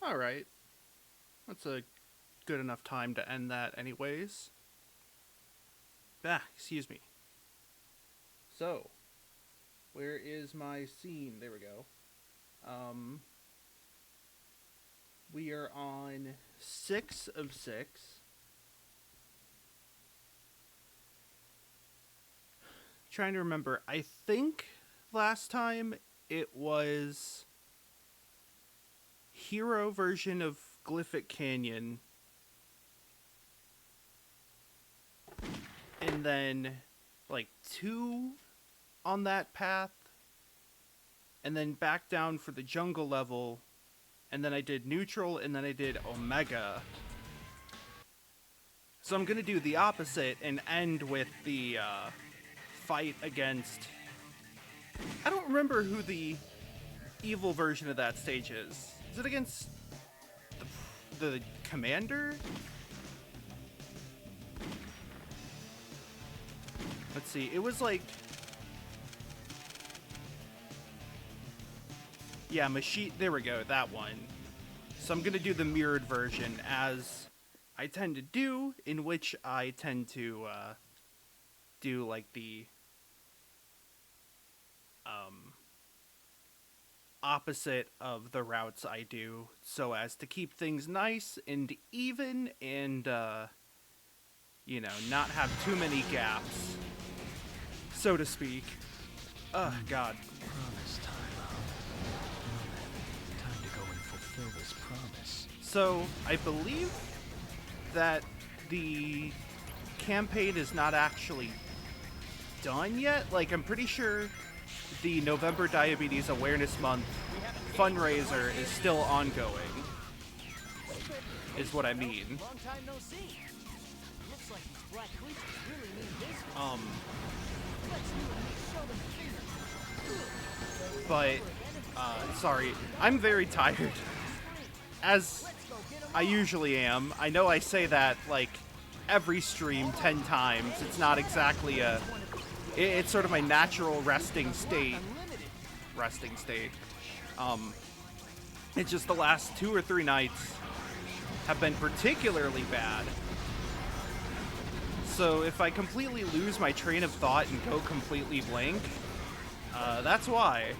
Alright. That's a good enough time to end that anyways. Excuse me. So, where is my scene? There we go. We are on 6 of 6. Trying to remember. I think last time it was hero version of Glyphic Canyon. And then like 2 on that path. And then back down for the jungle level. And then I did neutral, and then I did Omega. So I'm going to do the opposite and end with the fight against... I don't remember who the evil version of that stage is. Is it against the commander? Let's see. It was like... Yeah, Machine. There we go, that one. So I'm going to do the mirrored version, as I tend to do, in which I tend to do like the opposite of the routes I do, so as to keep things nice and even and, you know, not have too many gaps, so to speak. Ugh, God. Promise time out. Well then, time to go and fulfill this promise. So, I believe that the campaign is not actually done yet. Like, I'm pretty sure the November Diabetes Awareness Month fundraiser is still ongoing, is what I mean. But, sorry, I'm very tired, as I usually am. I know I say that, like, every stream 10 times. It's not exactly a... It's sort of my natural resting state. It's just the last 2 or 3 nights have been particularly bad. So if I completely lose my train of thought and go completely blank, that's why.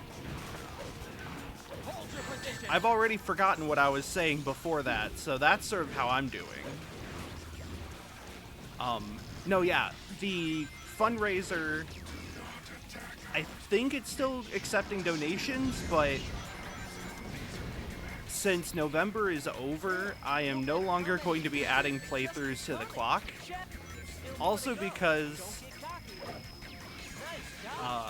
I've already forgotten what I was saying before that, so that's sort of how I'm doing. No, yeah, the fundraiser, I think it's still accepting donations, but since November is over, I am no longer going to be adding playthroughs to the clock. Also because...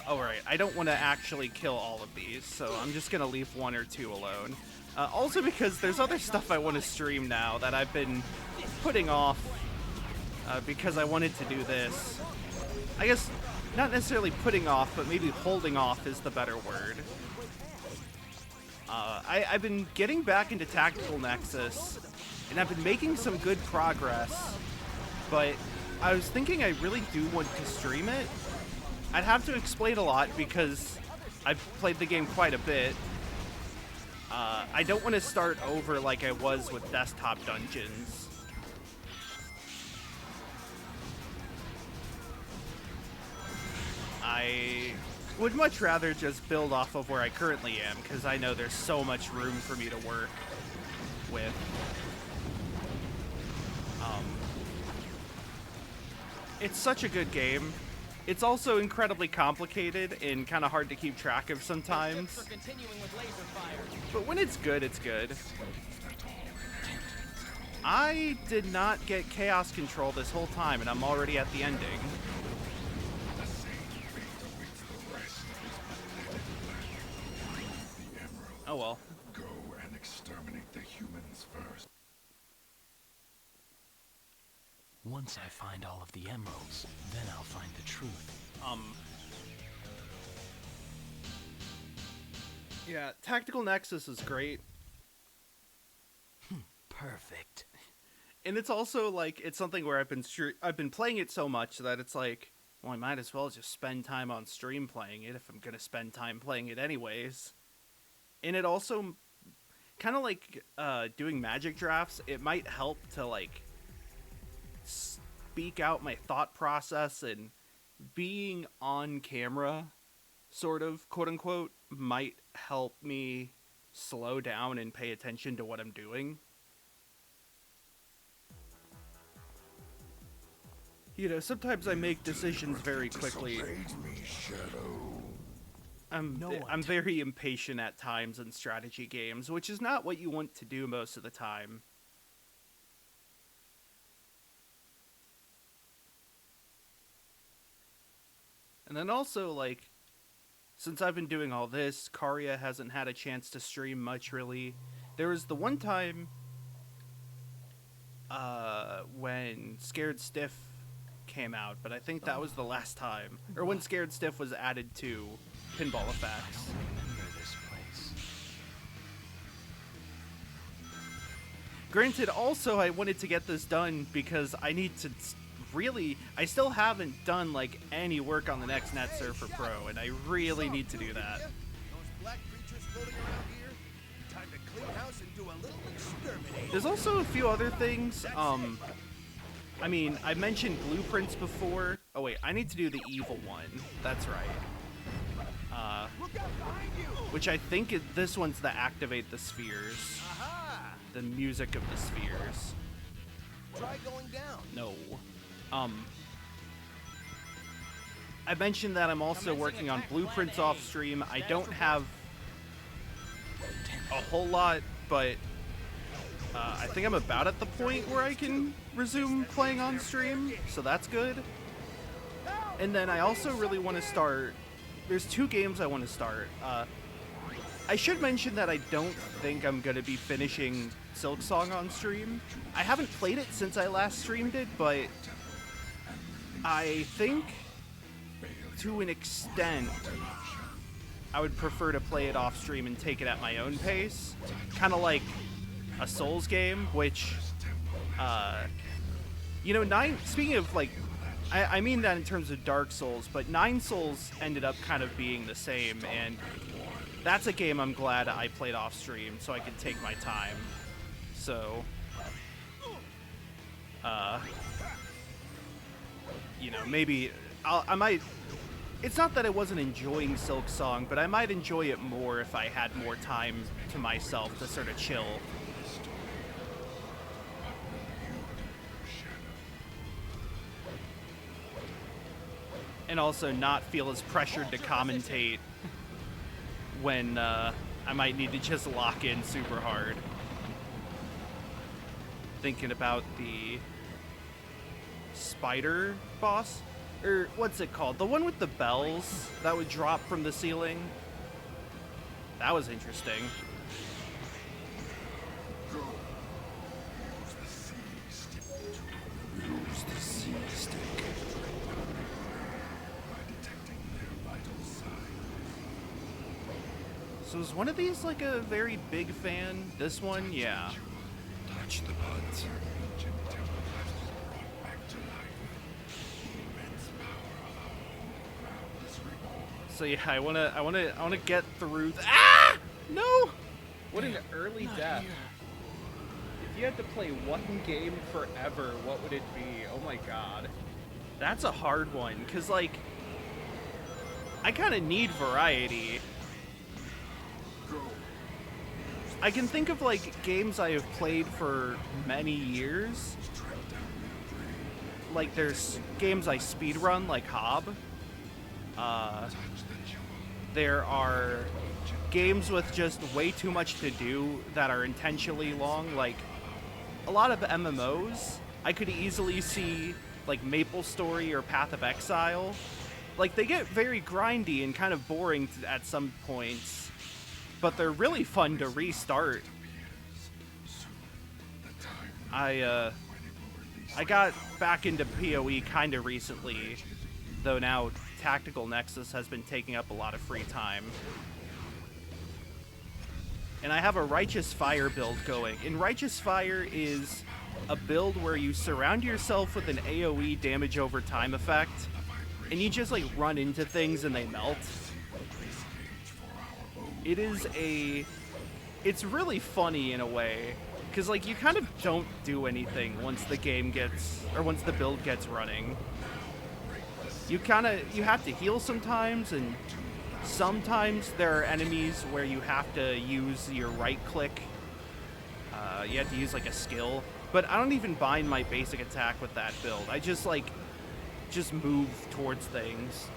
oh, right, I don't want to actually kill all of these, so I'm just going to leave 1 or 2 alone. Also because there's other stuff I want to stream now that I've been putting off because I wanted to do this. I guess not necessarily putting off, but maybe holding off is the better word. I've been getting back into Tactical Nexus, and I've been making some good progress, but I was thinking I really do want to stream it. I'd have to explain a lot because I've played the game quite a bit. I don't want to start over like I was with Desktop Dungeons. I would much rather just build off of where I currently am, because I know there's so much room for me to work with. It's such a good game. It's also incredibly complicated and kind of hard to keep track of sometimes. But when it's good, it's good. I did not get Chaos Control this whole time, and I'm already at the ending. Oh well. Go and exterminate the humans first. Once I find all of the emeralds, then I'll find the truth. Yeah, Tactical Nexus is great. Perfect. And it's also like, it's something where I've been playing it so much that it's like, well, I might as well just spend time on stream playing it if I'm gonna spend time playing it anyways. And it also kind of like doing magic drafts, it might help to like speak out my thought process, and being on camera, sort of, quote unquote, might help me slow down and pay attention to what I'm doing. You know, sometimes I make decisions very quickly. Disobeyed me, Shadow. I'm very impatient at times in strategy games, which is not what you want to do most of the time. And then also, like, since I've been doing all this, Karya hasn't had a chance to stream much, really. There was the one time when Scared Stiff came out, but I think that was the last time. Or when Scared Stiff was added to Pinball Effects. Remember this place. Granted, also, I wanted to get this done because I need to really... I still haven't done, like, any work on the next Net Surfer Pro, and I really need to do that. Those black creatures floating around here? Time to clean house and do a little exterminating. There's also a few other things. I mean, I mentioned blueprints before. Oh, wait, I need to do the evil one. That's right. Look out behind you! Which I think this one's the activate the spheres. Aha! The music of the spheres. Try going down. No. I mentioned that I'm also working on blueprints off stream. I don't have a whole lot, but I think I'm about at the point where I can resume playing on stream, so that's good. And then I also really want to start... There's 2 games I want to start. I should mention that I don't think I'm going to be finishing Silksong on stream. I haven't played it since I last streamed it, but I think to an extent I would prefer to play it off stream and take it at my own pace. Kind of like a Souls game, which, you know, speaking of, like, I mean that in terms of Dark Souls, but 9 Souls ended up kind of being the same, and that's a game I'm glad I played off stream so I could take my time. So, you know, maybe I might... It's not that I wasn't enjoying Silksong, but I might enjoy it more if I had more time to myself to sort of chill. And also not feel as pressured to commentate when I might need to just lock in super hard. Thinking about the spider boss? Or what's it called? The one with the bells that would drop from the ceiling? That was interesting. Use the sea stick. By detecting their vital signs. So is one of these like a very big fan? This one? Yeah. Touch the buds. Ancient temple brought back to life. The immense power of our home ground is reborn. So yeah, I wanna get through ah! No! What an early death. If you had to play one game forever, what would it be? Oh my god. That's a hard one, cause like I kinda need variety. I can think of like games I have played for many years. Like there's games I speedrun, like Hob. There are games with just way too much to do that are intentionally long, like a lot of MMOs. I could easily see like MapleStory or Path of Exile. Like they get very grindy and kind of boring at some points, but they're really fun to restart. I got back into PoE kind of recently, though now Tactical Nexus has been taking up a lot of free time. And I have a Righteous Fire build going. And Righteous Fire is a build where you surround yourself with an AoE damage over time effect, and you just like run into things and they melt. It is a it's really funny in a way, because like you kind of don't do anything once the game gets, or once the build gets running. You have to heal sometimes, and sometimes there are enemies where you have to use your right click. You have to use like a skill, but I don't even bind my basic attack with that build. I just move towards things.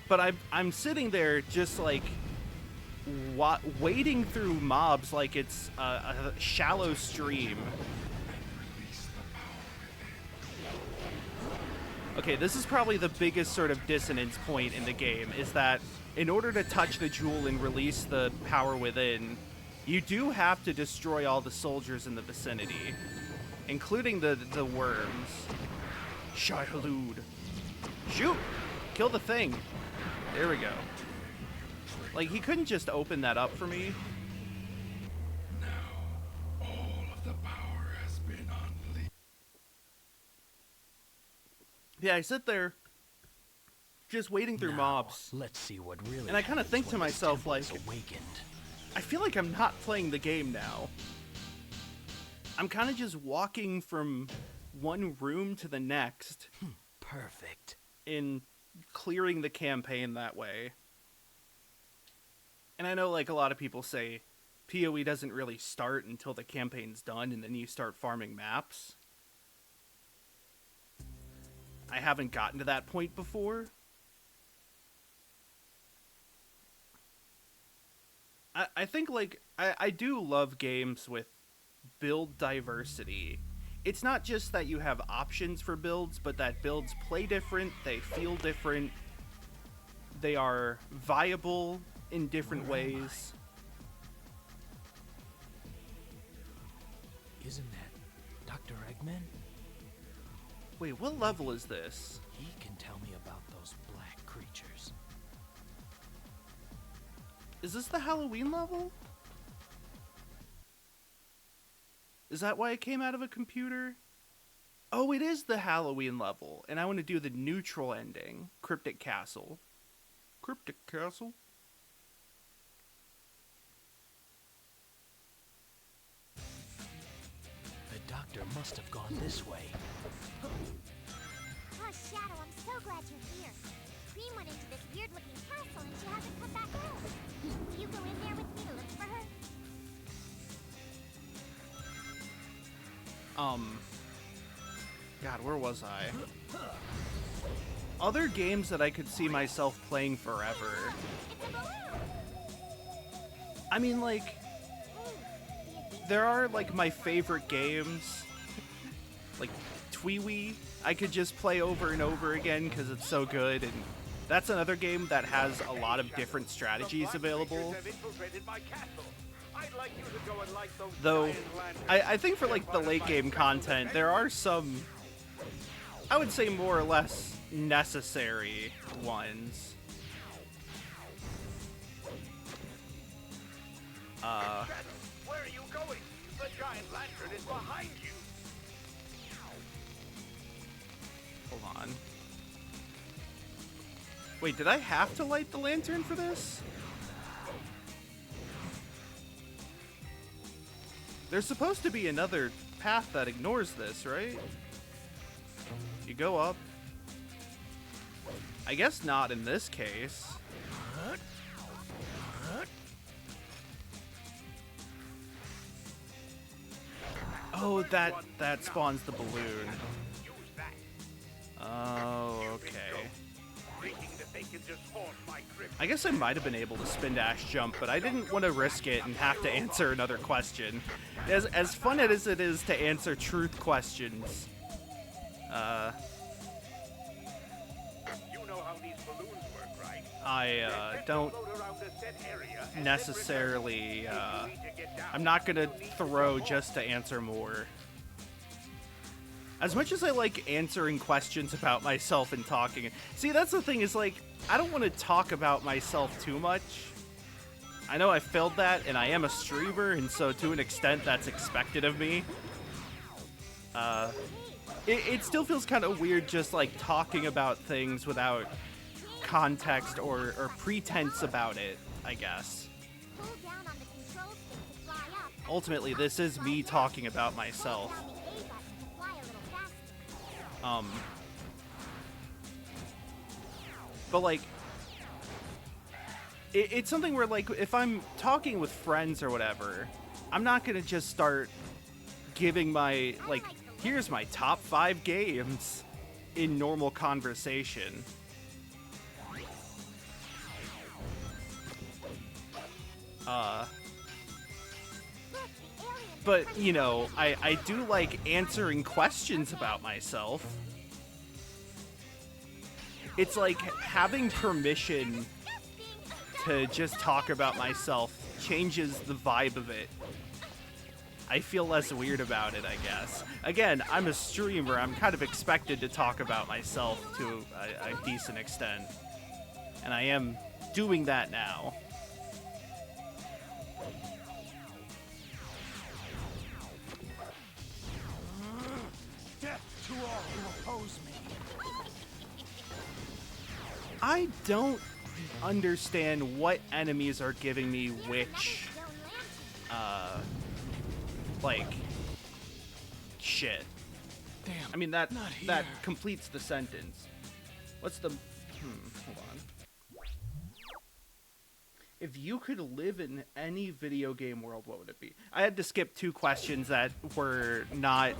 But I'm sitting there just like wading through mobs like it's a shallow stream. Okay, this is probably the biggest sort of dissonance point in the game, is that in order to touch the jewel and release the power within, you do have to destroy all the soldiers in the vicinity, including the worms. Shai-Halud. Shoot! Kill the thing. There we go. Like, he couldn't just open that up for me. Now, all of the power has been unleashed. Yeah, I sit there just wading through Now, mobs. Let's see what really And I kinda happens think to when this myself, temple's like, awakened. I feel like I'm not playing the game now. I'm kind of just walking from one room to the next Perfect. in clearing the campaign that way. And I know like a lot of people say PoE doesn't really start until the campaign's done and then you start farming maps. I haven't gotten to that point before. I think like I do love games with build diversity. It's not just that you have options for builds, but that builds play different, they feel different, they are viable in different ways. Isn't that Dr. Eggman? Wait, what level is this? He can tell me about those black creatures. Is this the Halloween level? Is that why it came out of a computer? Oh, it is the Halloween level, and I want to do the neutral ending. Cryptic Castle. Cryptic Castle? The doctor must have gone this way. Oh, Shadow, I'm so glad you're here. Cream went into this weird-looking castle and she hasn't come back out. Will you go in there with me to look for her? God, where was I? Other games that I could see myself playing forever. It's a balloon! I mean, like, there are, like, my favorite games. Like, Tweewee, I could just play over and over again because it's so good, and that's another game that has a lot of different strategies available. Though, I think for, like, the late game content, there are some, I would say, more or less necessary ones. Where are you going? The giant lantern is behind you. Hold on. Wait, did I have to light the lantern for this? There's supposed to be another path that ignores this, right? You go up. I guess not in this case. Oh, that spawns the balloon. Oh, okay. I guess I might have been able to spin dash jump, but I didn't want to risk it and have to answer another question. As fun as it is to answer truth questions, I don't necessarily, I'm not gonna throw just to answer more. As much as I like answering questions about myself and talking, see, that's the thing, is like, I don't want to talk about myself too much. I know I failed that, and I am a streamer, and so to an extent that's expected of me. It still feels kind of weird just like talking about things without context or pretense about it. I guess. Pull down on the control stick to fly up. and Ultimately, pull this up is to me fly talking down. about Hold myself. down the A button to fly a little faster. But like, it's something where like, if I'm talking with friends or whatever, I'm not gonna just start giving my, like, here's my top 5 games in normal conversation. Look, the aliens are But, coming you know, toward us. I do like answering questions about myself. It's like having permission to just talk about myself changes the vibe of it. I feel less weird about it, I guess. Again, I'm a streamer. I'm kind of expected to talk about myself to a decent extent. And I am doing that now. Death to all who oppose me. I don't understand what enemies are giving me which, like, shit. Damn. I mean, that Not here. that completes the sentence. What's the... hold on. If you could live in any video game world, what would it be? I had to skip 2 questions that were not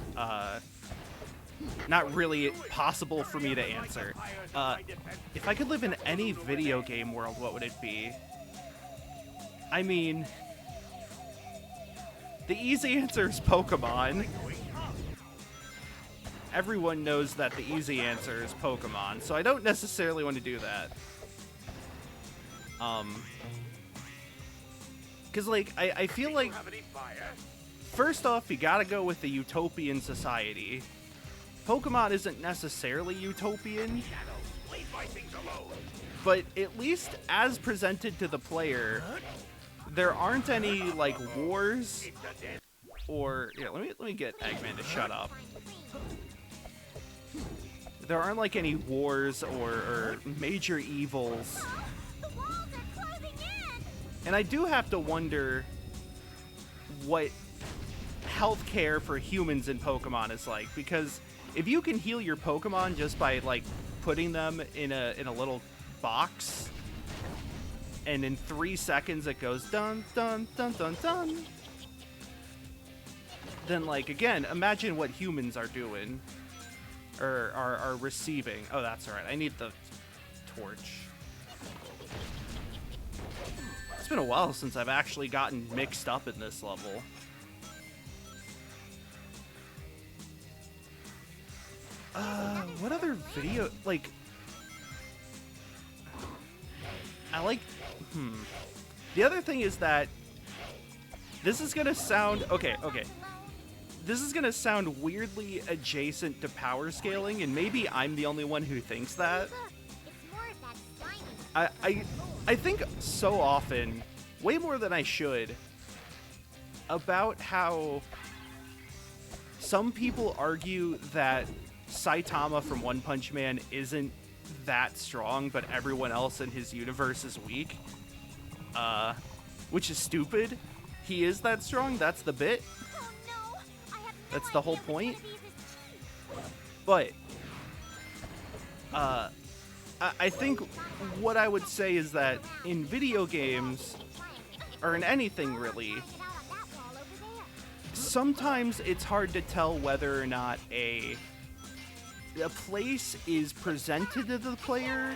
really possible for me to answer. If I could live in any video game world, what would it be? I mean, the easy answer is Pokemon. Everyone knows that the easy answer is Pokemon, so I don't necessarily want to do that. Because, like, I feel like, first off, you gotta go with the utopian society. Pokemon isn't necessarily utopian, but at least as presented to the player, there aren't any, like, wars or... Yeah, let me get Eggman to shut up. There aren't, like, any wars or major evils. The walls are closing in. And I do have to wonder what healthcare for humans in Pokemon is like, because if you can heal your Pokemon just by, like, putting them in a little box, and in 3 seconds it goes dun dun dun dun dun, then, like, again, imagine what humans are doing or are receiving. Oh, that's all right. I need the torch. It's been a while since I've actually gotten mixed up in this level. What other video, like, I like, the other thing is that this is gonna sound, okay. This is gonna sound weirdly adjacent to power scaling, and maybe I'm the only one who thinks that. Look, it's more of that slimy. I think so often, way more than I should, about how some people argue that Saitama from One Punch Man isn't that strong, but everyone else in his universe is weak. Which is stupid. He is that strong, that's the bit. Oh no! I have no That's the whole idea which point. of these is But, I think what I would say is that in video games, or in anything really, it out on that wall over there. sometimes it's hard to tell whether or not a place is presented to the player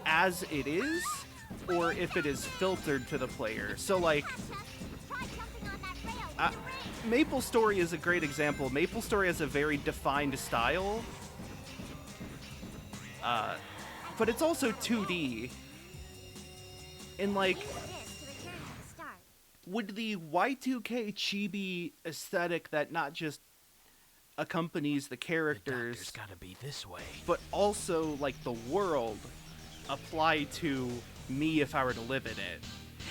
as it is, or if it is filtered to the player. So, like, Try jumping on that rail. Maple Story is a great example. Maple Story has a very defined style, but it's also 2D. And, like, Use this to return to the start. would the Y2K chibi aesthetic that not just accompanies the The characters, doctor's gotta be this way. but also, like, the world, apply to me if I were to live in it?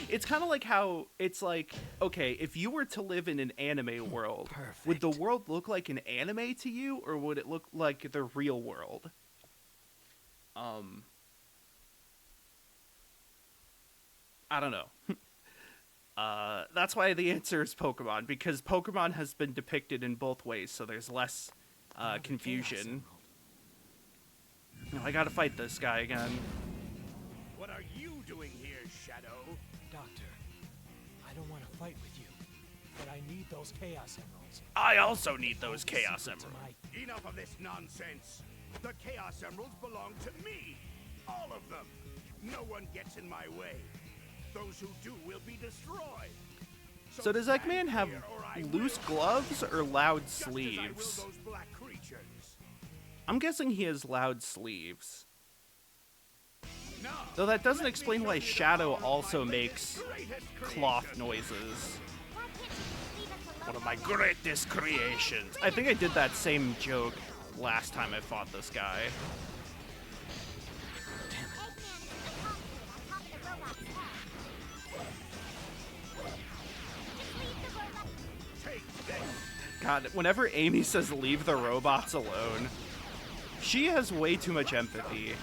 It's kind of like how it's like, okay, if you were to live in an anime world, would the Perfect. world look like an anime to you, or would it look like the real world? I don't know. That's why the answer is Pokemon, because Pokemon has been depicted in both ways, so there's less confusion. No, I gotta fight this guy again. What are you doing here, Shadow? Doctor, I don't want to fight with you, but I need those Chaos Emeralds. I also need those Chaos Secret to Emeralds. my- Enough of this nonsense. The Chaos Emeralds belong to me. All of them. No one gets in my way. Those who do will be destroyed. So does stand Eggman have here or I loose will. gloves or loud Just as I will sleeves? those black creatures. I'm guessing he has loud sleeves. Now, Though that doesn't let me explain show why you the Shadow power of also my makes greatest cloth creation. noises. Why can't you just leave us alone One of my already? greatest creations. I think I did that same joke last time I fought this guy. Eggman is the cockpit on top of the robot's head. Just leave the robot. Take this. God, whenever Amy says leave the robots alone, she has way too much empathy.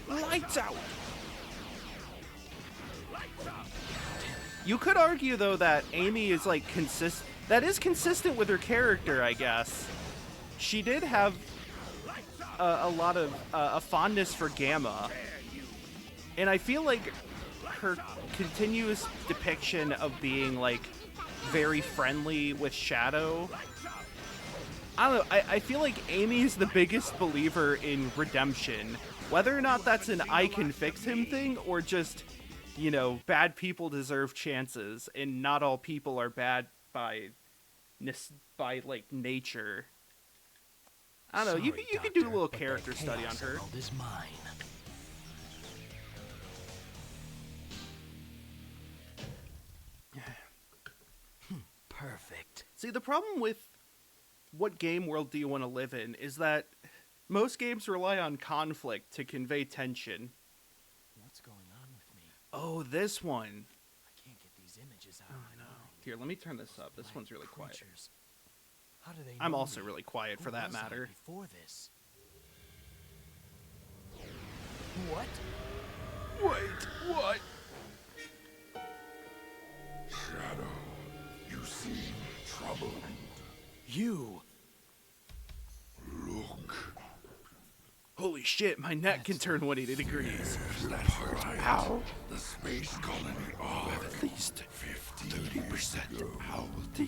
Lights out! Lights up. You could argue, though, that Amy is, like, that is consistent with her character, I guess. She did have a lot of a fondness for Gamma. And I feel like her continuous depiction of being, like, very friendly with Shadow. I don't know, I feel like Amy is the biggest believer in redemption. Whether or not that's an I can fix him thing, or just, you know, bad people deserve chances, and not all people are bad by like, nature. I don't know, you Sorry, could do a Doctor, little but that character study on Chaos her. Emerald is mine. Perfect. See, the problem with what game world do you want to live in is that most games rely on conflict to convey tension. What's going on with me? Oh, this one. I can't get these images out of my mind. Here, let me turn this up. This Black one's really quiet. creatures. How do they I'm know also me? really quiet Who for that was I matter. before this? What? Wait, what? Shadow, you seem troubled. You! Look, Holy shit, my neck can turn 180 degrees. that's right. Ow. The space colony are At least 30% owl DNA.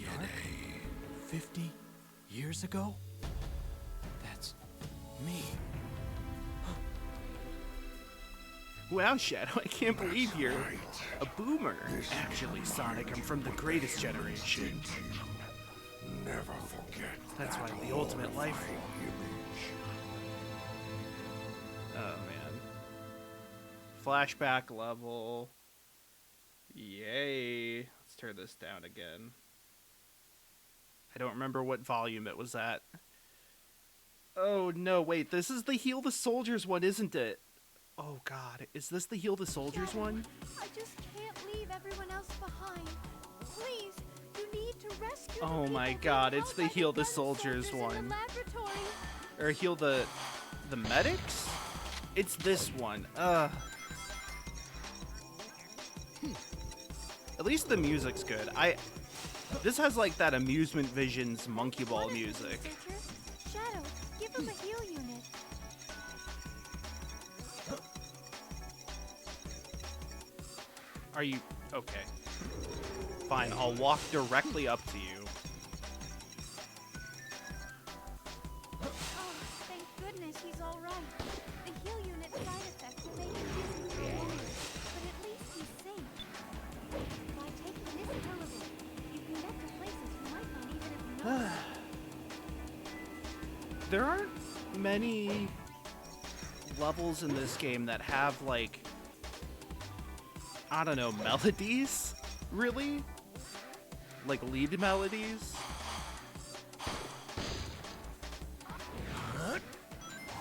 50 years ago? That's me. Wow, Shadow, I can't believe you're a boomer. Actually, Sonic, I'm from the greatest generation. Never forget. That's that why the ultimate life. horrifying image. Oh, man. Flashback level. Yay. Let's turn this down again. I don't remember what volume it was at. Oh, no, wait. This is the Heal the Soldiers one, isn't it? Oh, God. Is this the Heal the Soldiers one? I just can't leave everyone else behind. Please, you need to rescue Oh the my people God, being it's held the by Heal the gun Soldiers soldiers in the one. laboratory. Or heal the medics? It's this one. Ugh. At least the music's good. This has like that Amusement Visions Monkey Ball What is it, music. researcher? Shadow, give him a heal unit. Are you okay? Fine, I'll walk directly up to you. Oh, thank goodness he's all right. The heal unit side effects will make him dizzy for a minute, but at least he's safe. By taking this pill of it, you can get to places you might not even have known. There aren't many levels in this game that have like, I don't know, melodies, really? Like lead melodies?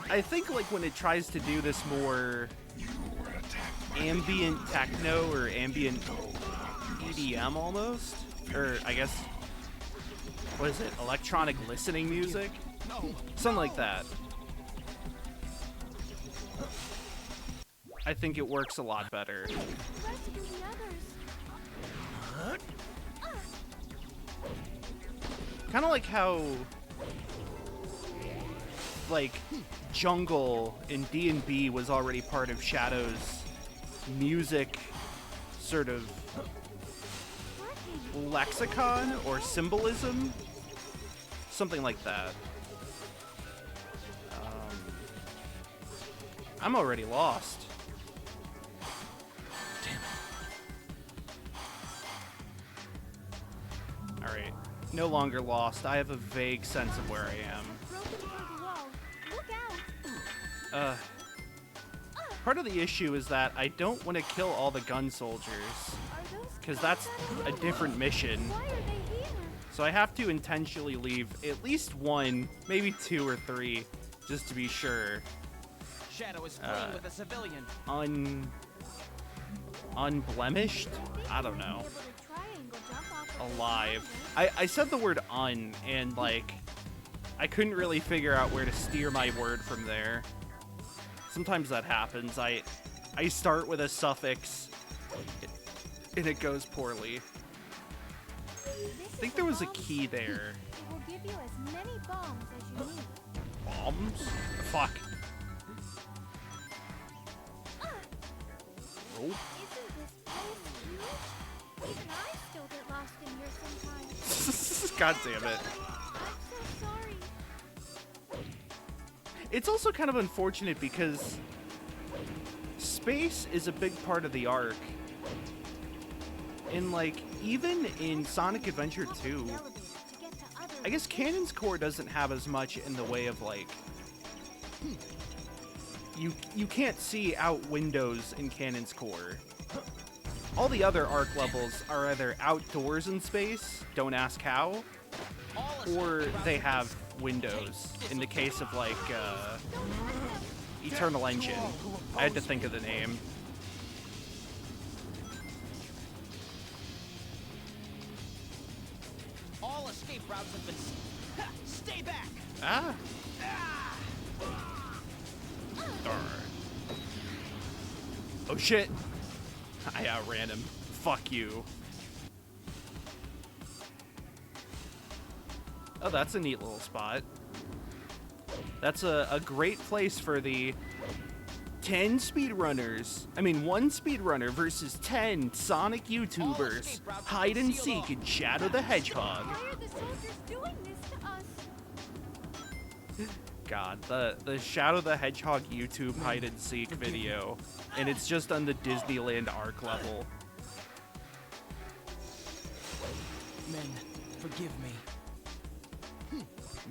I think like when it tries to do this more ambient techno or ambient EDM almost, or I guess, what is it, electronic listening music? Something like that. I think it works a lot better. Rescue the others. Kind of like how, like, jungle in D&B was already part of Shadow's music sort of Working. lexicon or symbolism, something like that. I'm already lost. Damn it. Alright, no longer lost. I have a vague sense of where I am. Broken through the wall. Look out. Part of the issue is that I don't want to kill all the gun soldiers, Are those because that's a different mission. Why are they here? So I have to intentionally leave at least one, maybe 2 or 3, just to be sure. Shadow is fleeing with a civilian. Unblemished? I don't know. Able to triangle jump off of Alive. the I said the word un, and like, I couldn't really figure out where to steer my word from there. Sometimes that happens. I start with a suffix, and it goes poorly. I think there was a key there. It will give you as many bombs as you need. Bombs? Fuck. Oh. Isn't this place huge? Even I still get lost in here sometimes. God damn it. I'm so sorry. It's also kind of unfortunate because space is a big part of the arc. And like, even in Sonic Adventure 2, I guess Canon's Core doesn't have as much in the way of like, you can't see out windows in Canon's Core. All the other arc levels are either outdoors in space, don't ask how, or they have windows. In the case of like Eternal Engine, I had to think of the name. All escape routes have been. Ha! Stay back! Ah. Darn. Oh shit! I outran him. Fuck you. Oh, that's a neat little spot. That's a great place for the 10 speedrunners. I mean, 1 speedrunner versus 10 Sonic YouTubers. Hide and seek in Shadow the Hedgehog. Why are the soldiers doing this to us? God, the Shadow the Hedgehog YouTube hide and seek video, and it's just on the Disneyland Arc level. Men, forgive me.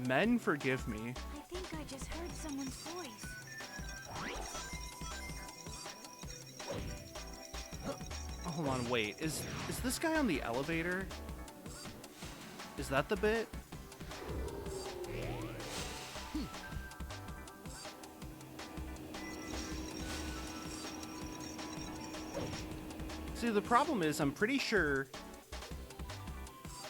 Men, forgive me. I think I just heard someone's voice. Hold on, wait. Is this guy on the elevator? Is that the bit? See, the problem is I'm pretty sure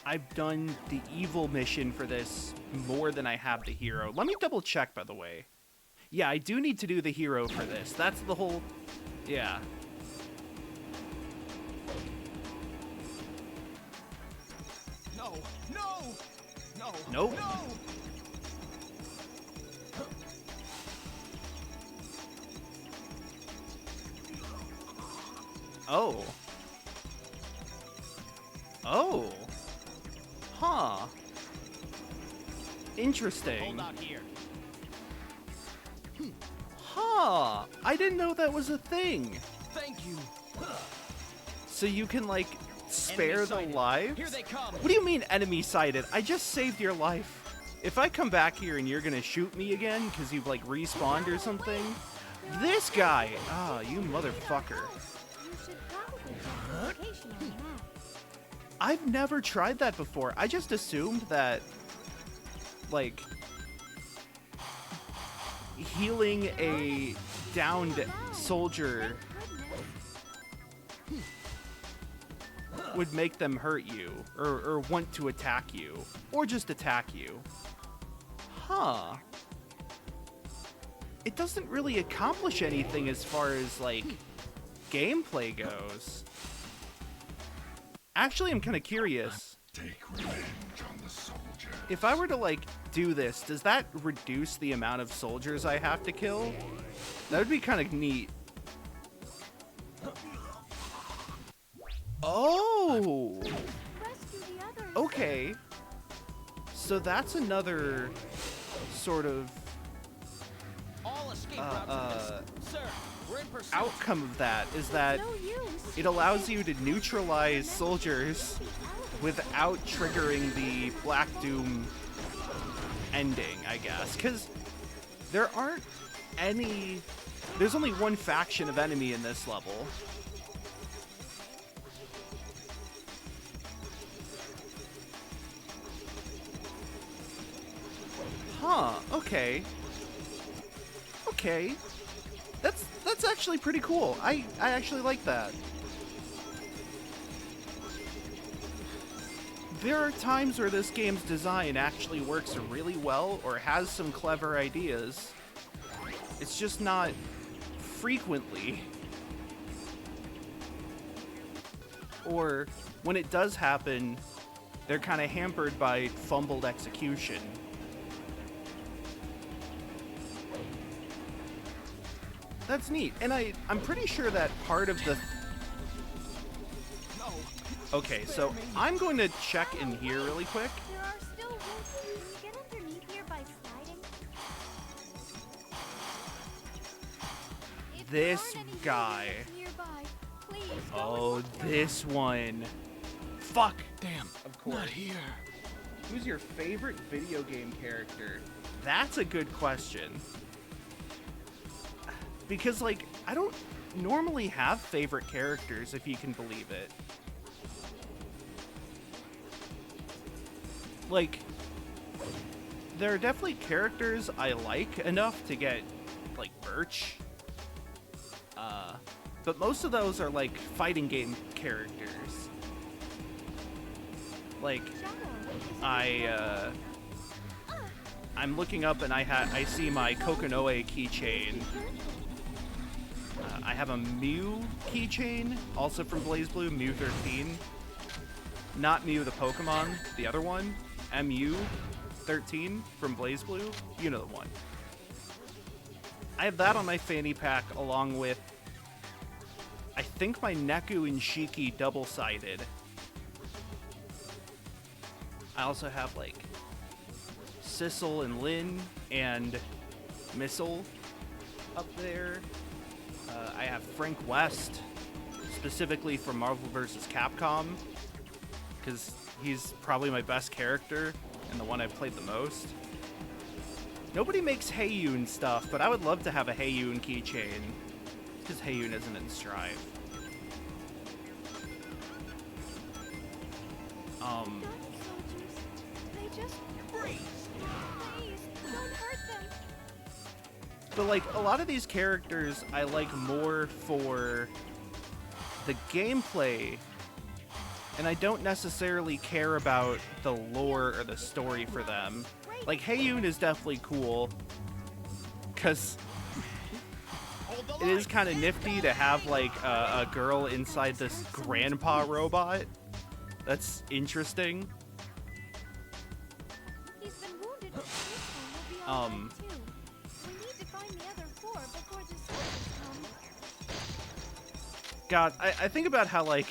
I've done the evil mission for this more than I have the hero. Let me double check, by the way. Yeah, I do need to do the hero for this. That's the whole... Yeah. No! No! No! Nope. No! Oh. Oh. Huh. Interesting. Hold out here. Huh. I didn't know that was a thing. Thank you. So you can, like, spare Enemy the sighted. lives? Here they come. What do you mean enemy sighted? I just saved your life. If I come back here and you're gonna shoot me again because you've, like, respawned or something, this guy. Ah, you motherfucker. You should probably check the location on the map. I've never tried that before. I just assumed that, like, healing a downed soldier Goodness. would make them hurt you, or want to attack you, or just attack you. Huh. it doesn't really accomplish anything as far as, like, gameplay goes. Actually, I'm kind of curious. Take revenge on the soldiers. If I were to, like, do this, does that reduce the amount of soldiers I have to kill? That would be kind of neat. Oh! Rescue the others. Okay. So that's another sort of All escape routes have been... Sir, we're in pursuit. outcome of that, is that No use. it allows you to neutralize soldiers without triggering the Black Doom ending, I guess. Because there aren't any... There's only one faction of enemy in this level. Huh, okay. Okay. That's actually pretty cool. I actually like that. There are times where this game's design actually works really well or has some clever ideas. It's just not frequently. Or when it does happen, they're kind of hampered by fumbled execution. That's neat. And I'm pretty sure that part of the... Okay, so I'm going to check in here really quick. There are still roofs. Can you get underneath here by sliding? If there This aren't any guy. units nearby, please go and Oh, look for them. this one. Fuck. Damn, Of course. not here. Who's your favorite video game character? That's a good question. Because, like, I don't normally have favorite characters, if you can believe it. Like, there are definitely characters I like enough to get, like, merch. But most of those are, like, fighting game characters. Like, Shadow, I'm looking up and I see my Kokonoe keychain. I have a Mew keychain, also from BlazBlue, Mew 13. Not Mew the Pokemon, the other one, MU 13 from BlazBlue. You know the one. I have that on my fanny pack along with, I think, my Neku and Shiki double-sided. I also have, like, Sissel and Lin and Missile up there. I have Frank West, specifically from Marvel vs. Capcom, because he's probably my best character and the one I've played the most. Nobody makes Heiyun stuff, but I would love to have a Heiyun keychain, because Heiyun isn't in Strive. Don't, soldiers. They just freeze. Please, don't hurt them. But, like, a lot of these characters I like more for the gameplay, and I don't necessarily care about the lore or the story for them. Like, Heiyun is definitely cool, because it is kind of nifty to have, like, a girl inside this grandpa robot. That's interesting. He's been wounded, but this one will be all right too. We need to find the other four before the soldiers come. God, I think about how, like,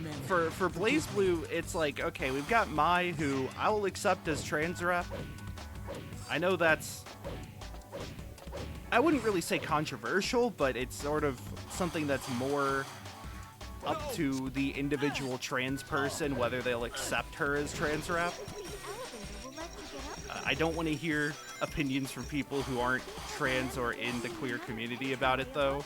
Man, for BlazBlue, it's like, okay, we've got Mai, who I will accept as trans rep. I know that's, I wouldn't really say controversial, but it's sort of something that's more up to the individual trans person, whether they'll accept her as trans rep. The elevator will let you get up. I don't want to hear opinions from people who aren't trans or in the queer community about it, though.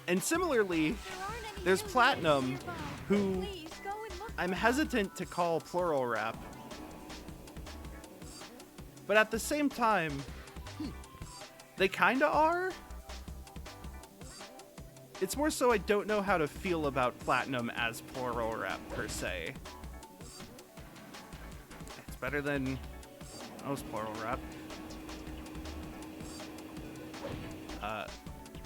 And similarly, There aren't any there's units Platinum, nearby. who Please go and look I'm for hesitant to call plural rep. But at the same time, they kinda are. It's more so I don't know how to feel about Platinum as plural rep, per se. It's better than That was plural rep.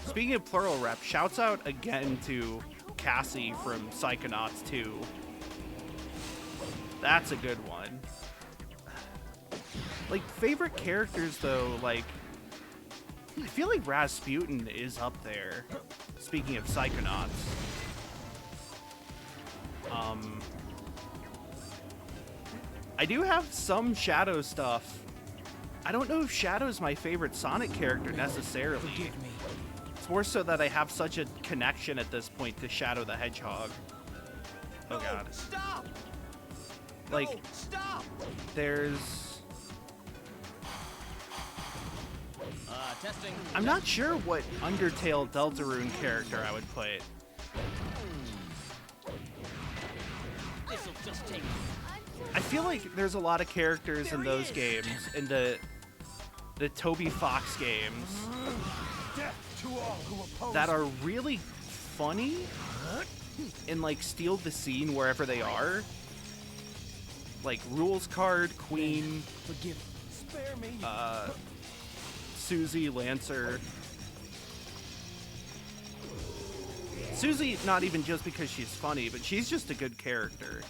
Speaking of plural rep, shouts out again to Cassie from Psychonauts 2. That's a good one. Like, favorite characters, though, like, I feel like Rasputin is up there. Speaking of Psychonauts. I do have some Shadow stuff. I don't know if Shadow's my favorite Sonic character necessarily. Forgive me. It's more so that I have such a connection at this point to Shadow the Hedgehog. Oh god. Stop! Like, No, stop! there's... Testing. I'm not sure what Undertale Deltarune character I would put. This'll just take. I feel like there's a lot of characters in those games, in the Toby Fox games, Death to all who oppose that are really funny and like steal the scene wherever they are. Like Rules Card, Queen, Forgive me. Spare me. Susie, Lancer. Susie, not even just because she's funny, but she's just a good character,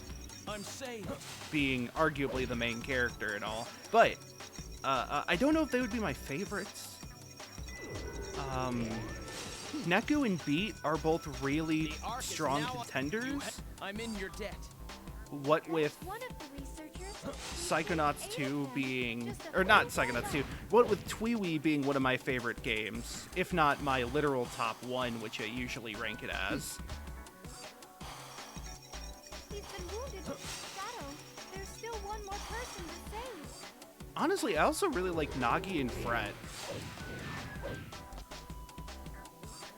I'm safe. being arguably the main character and all. But I don't know if they would be my favorites. Neku and Beat are both really The Ark is strong now up to you. contenders. I'm in your debt. What with One of the researchers. Psychonauts 2 being, or not Psychonauts 2, what with Tweewee being one of my favorite games, if not my literal top one, which I usually rank it as. He's been wounded. Shadow, there's still one more person to save. Honestly, I also really like Nagi and Fret.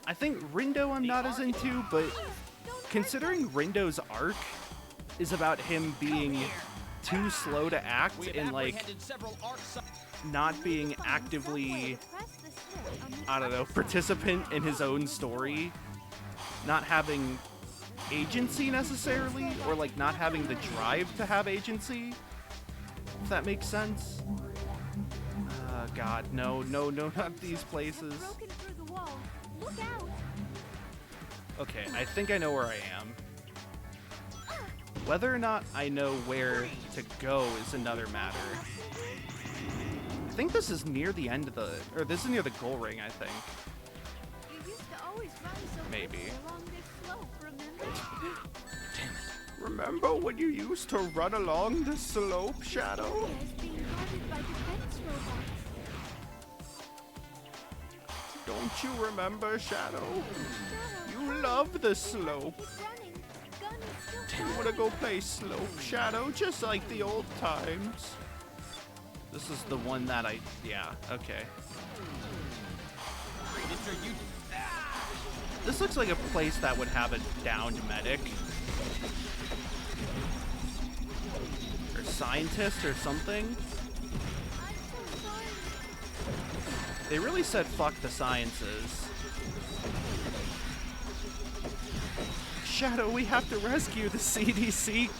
I think Rindo I'm not as into, but considering Rindo's arc is about him being too slow to act We have and like apprehended several Ark not being actively, I don't know, participant in his own story, not having agency necessarily, or like not having the drive to have agency, if that makes sense. God, no, not these places. Broken through the wall. Look out! Okay, I think I know where I am. Whether or not I know where to go is another matter. I think this is near the end of the, or this is near the goal ring, I think. You used to always run so Maybe. quickly along this slope, remember? Remember when you used to run along the slope, Shadow? Yes, being guarded by defense robots. Don't you remember, Shadow? Shadow, You love the slope. keep running. Gun is still You wanna go play slope, Shadow, just like the old times? This is the one that yeah, okay. Mr. You. This looks like a place that would have a downed medic. Or scientist or something. I'm so sorry. They really said fuck the sciences. Shadow, we have to rescue the CDC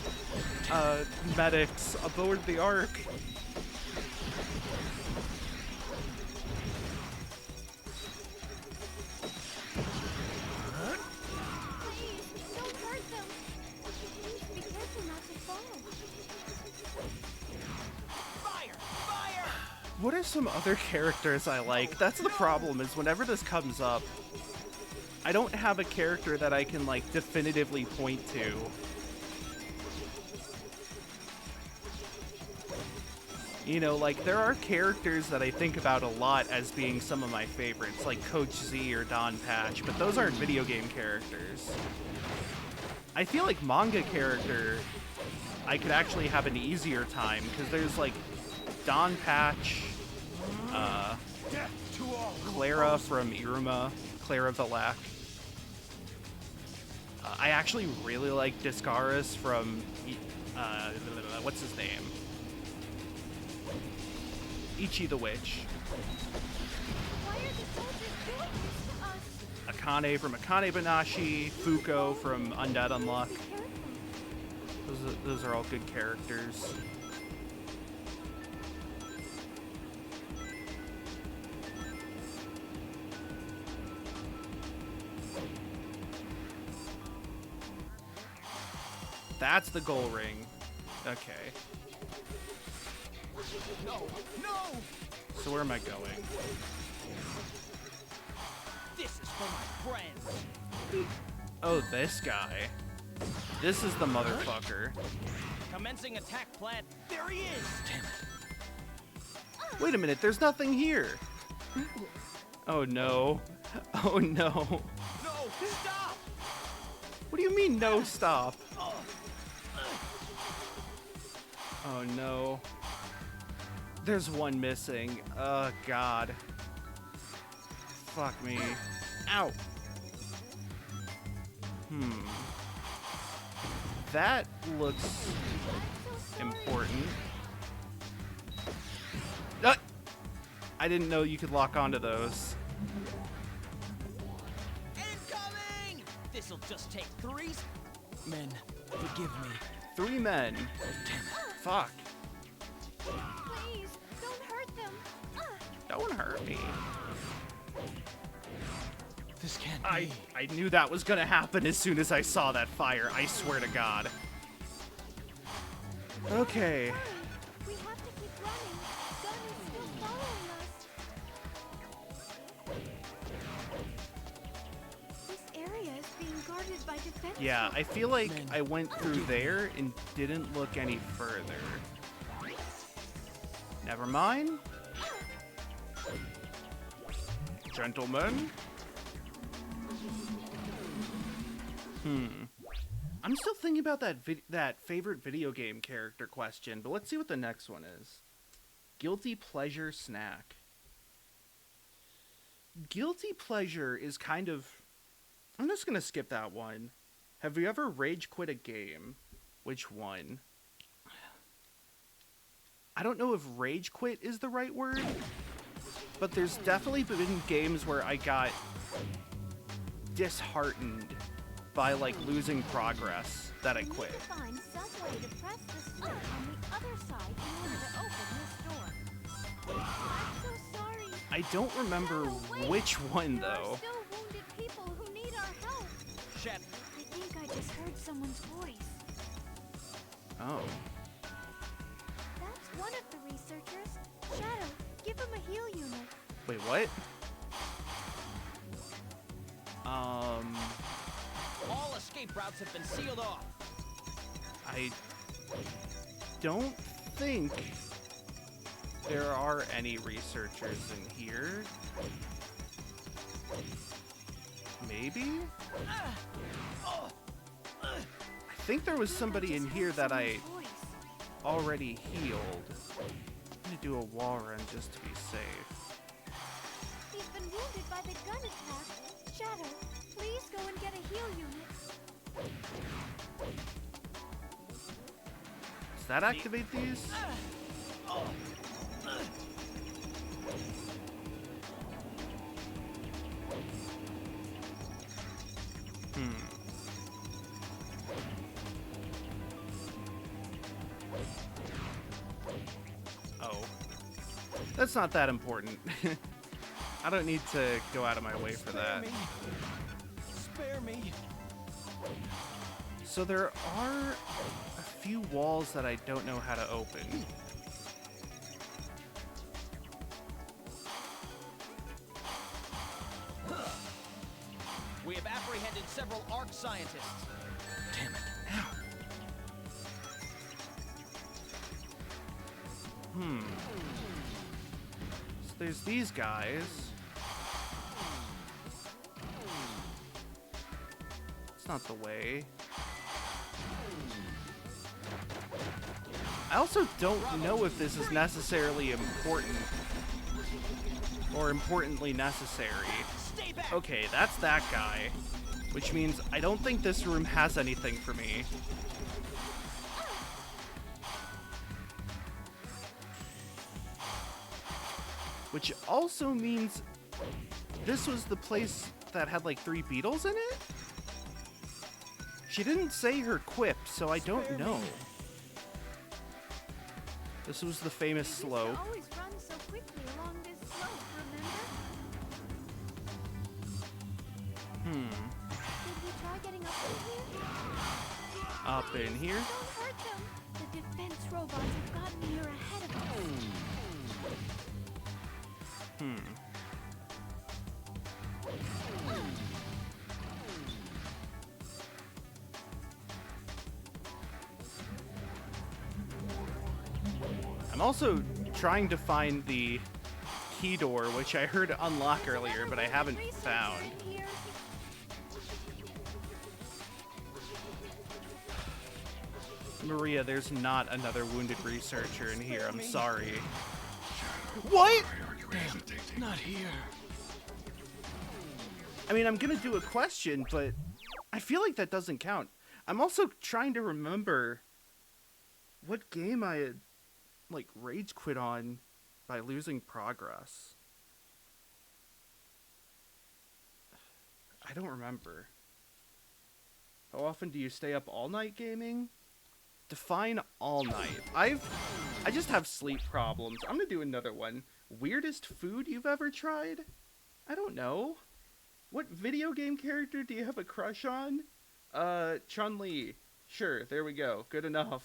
medics aboard the Ark. Please, don't hurt them. Please be careful not to fall. Fire! Fire! What are some other characters I like? That's the problem, is whenever this comes up, I don't have a character that I can, like, definitively point to. You know, like, there are characters that I think about a lot as being some of my favorites, like Coach Z or Don Patch, but those aren't video game characters. I feel like manga character, I could actually have an easier time, because there's, like, Don Patch, death to all who Clara from Iruma, Clara Valak. I actually really like Discaris from, what's his name? Ichi the Witch. Why are the soldiers doing this to us? Akane from Akane Banashi, Fuko from Undead Unluck. Be careful. Those are all good characters. That's the goal ring. Okay. No, no! So where am I going? This is for my friends. Oh, this guy. This is the motherfucker. Commencing attack plan. There he is. Damn it. Wait a minute, there's nothing here. Oh no. Oh no. No, stop! What do you mean, no stop? Oh no. There's one missing. Oh god. Fuck me. Ow. That looks important. I didn't know you could lock onto those. Incoming! This'll just take 3. Men, forgive me. 3 men. Fuck. Please, don't hurt them. Don't hurt me. This can't be. I knew that was gonna happen as soon as I saw that fire. I swear to God. Okay. We have to keep running. Gun is still following us. This area is being guarded by defense. Yeah, I feel like I went through there and didn't look any further. Never mind. Gentlemen. I'm still thinking about that favorite video game character question, but let's see what the next one is. Guilty pleasure snack. Guilty pleasure is kind of... I'm just gonna skip that one. Have you ever rage quit a game? Which one? I don't know if rage quit is the right word, but there's definitely been games where I got disheartened by like losing progress that I quit. We need to find some way to press the switch on the other side in order to open this door. I'm so sorry. I don't remember Wait. which one There are though. still wounded people who need our help. Shed. I think I just heard someone's voice. Oh. That's one of the researchers. Shadow, give him a heal unit. Wait, what? All escape routes have been sealed off. I don't think there are any researchers in here. Maybe? I think there was somebody in here that I already healed. I'm gonna do a wall run just to be safe. He's been wounded by the gun attack. Shadow, please go and get a heal unit. Does that activate these? Oh. That's not that important. I don't need to go out of my way for that. Spare me. So there are a few walls that I don't know how to open. We have apprehended several ARC scientists. Damn it. So there's these guys. It's not the way. I also don't know if this is necessarily important or importantly necessary. Stay back. Okay, that's that guy, which means I don't think this room has anything for me. Which also means this was the place that had like 3 beetles in it? She didn't say her quip, so I don't know. This was the famous We used slope. to always run so quickly along this slope, remember? Did we try getting up from here? Up in here. Don't hurt them. The defense robots have gotten here ahead of us. I'm also trying to find the key door, which I heard unlock earlier, but I haven't found. Maria, there's not another wounded researcher in here. I'm sorry. What? Damn, not here. I mean, I'm gonna do a question, but I feel like that doesn't count. I'm also trying to remember what game I had, like, rage quit on by losing progress. I don't remember. How often do you stay up all night gaming? Define all night. I just have sleep problems. I'm gonna do another one. Weirdest food you've ever tried? I don't know. What video game character do you have a crush on? Chun-Li. Sure, there we go. Good enough.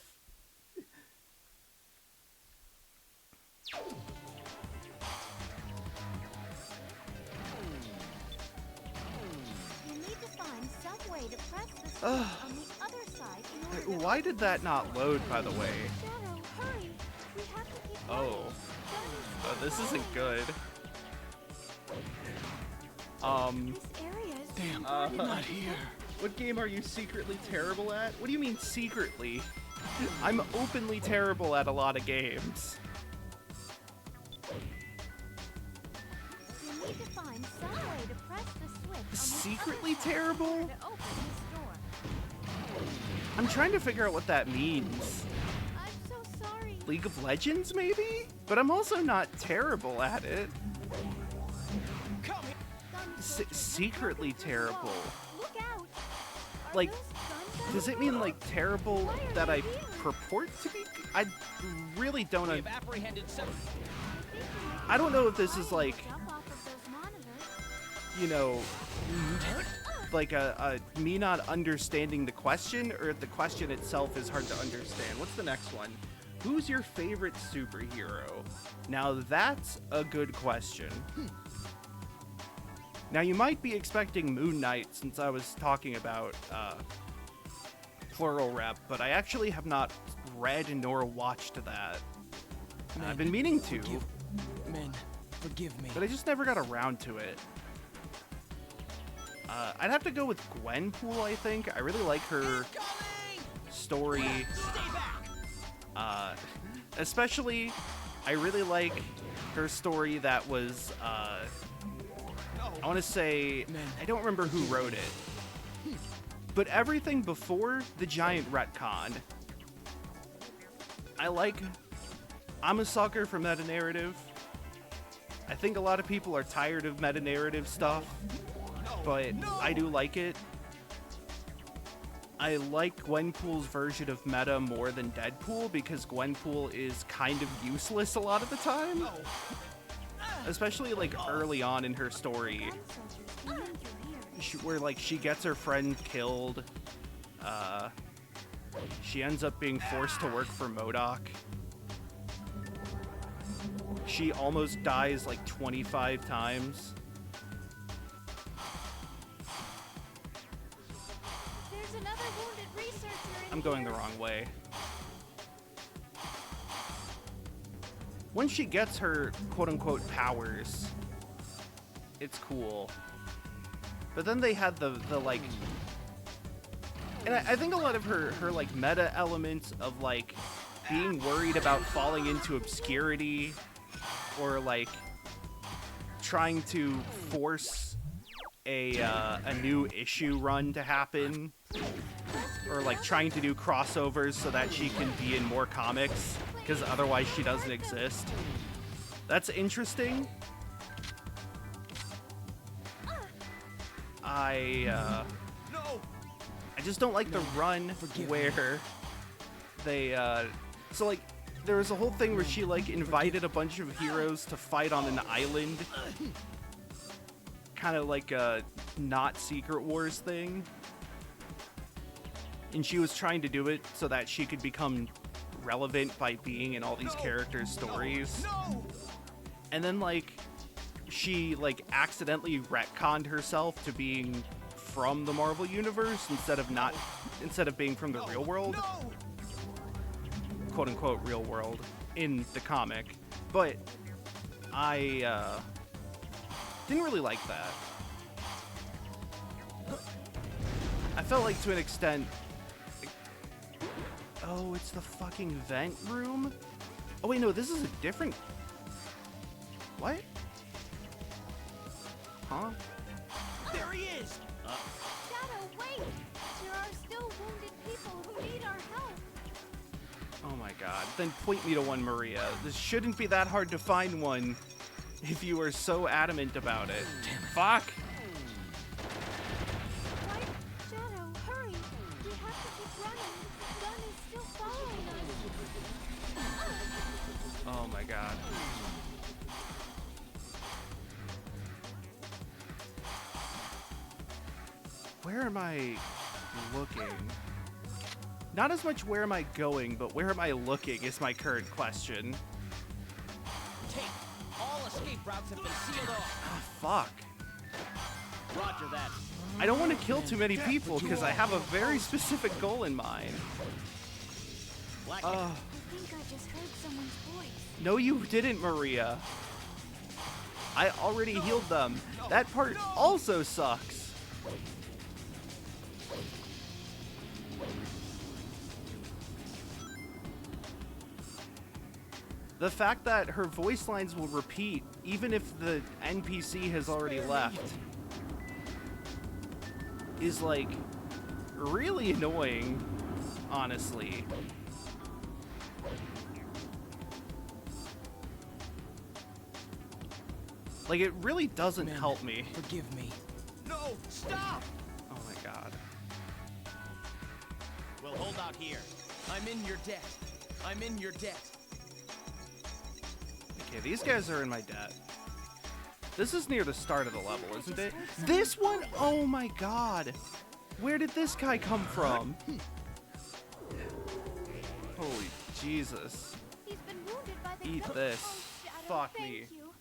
You need to find some way to press the switch on the other side in order to Why did that not load, by the way? Shadow, hurry. We have to keep Oh. running. This isn't good. This area is Damn, guarded by not here. What game are you secretly terrible at? What do you mean secretly? I'm openly terrible at a lot of games. You need to find some way to press the switch on the Secretly other side terrible? in order to open this door. I'm trying to figure out what that means. I'm so sorry. League of Legends, maybe? But I'm also not terrible at it. Come here. Gun Se- switches secretly have broken through the terrible. wall. Look out. Are Like, those gun does it guns? mean, like, terrible Why are that they I here? purport to be? I really don't. We have apprehended several. I don't know if this is like, Jump off of those monitors. you know, like a me not understanding the question, or if the question itself is hard to understand. What's the next one? Who's your favorite superhero? Now that's a good question. Now you might be expecting Moon Knight since I was talking about plural rep, but I actually have not read nor watched that. And I've been meaning to, Men, forgive me. but I just never got around to it. I'd have to go with Gwenpool, I think. I really like her story. Stay back. Especially, I really like her story that was, I want to say, I don't remember who wrote it. But everything before the giant retcon. I'm a sucker for meta-narrative. I think a lot of people are tired of meta-narrative stuff, but I do like it. I like Gwenpool's version of meta more than Deadpool because Gwenpool is kind of useless a lot of the time. Especially like early on in her story, Gun soldiers, we need your ears. where like she gets her friend killed. She ends up being forced to work for MODOK. She almost dies like 25 times. There's another wounded researcher in I'm going the here. wrong way. When she gets her quote-unquote powers, it's cool. But then they had the like... And I think a lot of her like meta elements of like being worried about falling into obscurity or like trying to force a new issue run to happen, or like trying to do crossovers so that she can be in more comics because otherwise she doesn't exist. That's interesting. I just don't like the run where they so like there was a whole thing where she like invited a bunch of heroes to fight on an island, kind of like a not Secret Wars thing. and she was trying to do it so that she could become relevant by being in all these characters' stories. No! And then, like, she, like, accidentally retconned herself to being from the Marvel Universe instead of being from the real world. No! Quote-unquote real world in the comic. But I didn't really like that. I felt like, to an extent... Oh, it's the fucking vent room? Oh, wait, no, this is a different... What? Huh? There he is! Shadow, wait! There are still wounded people who need our help. Oh my god. Then point me to one, Maria. This shouldn't be that hard to find one if you are so adamant about it. Damn it. Fuck! Right? Shadow, hurry! We have to keep running. Gun is still following us. Oh my god. Where am I looking? Not as much where am I going, but where am I looking is my current question. Take! All escape routes have been sealed off. Fuck. Roger that. I don't want to kill too many people because I have a very specific goal in mind. Black I think I just heard someone's voice. No, you didn't, Maria. I already healed them. That part also sucks. The fact that her voice lines will repeat even if the NPC has already left is, like, really annoying, honestly. Like, it really doesn't help me. Forgive me. No! Stop! Oh my god. We'll hold out here. I'm in your debt. I'm in your debt. Okay, these guys are in my debt. This is near the start of the level, isn't it? This one? Oh my god. Where did this guy come from? Holy Jesus. He's been wounded by the Eat ghost. this. Oh, Shadow, Fuck thank me. you.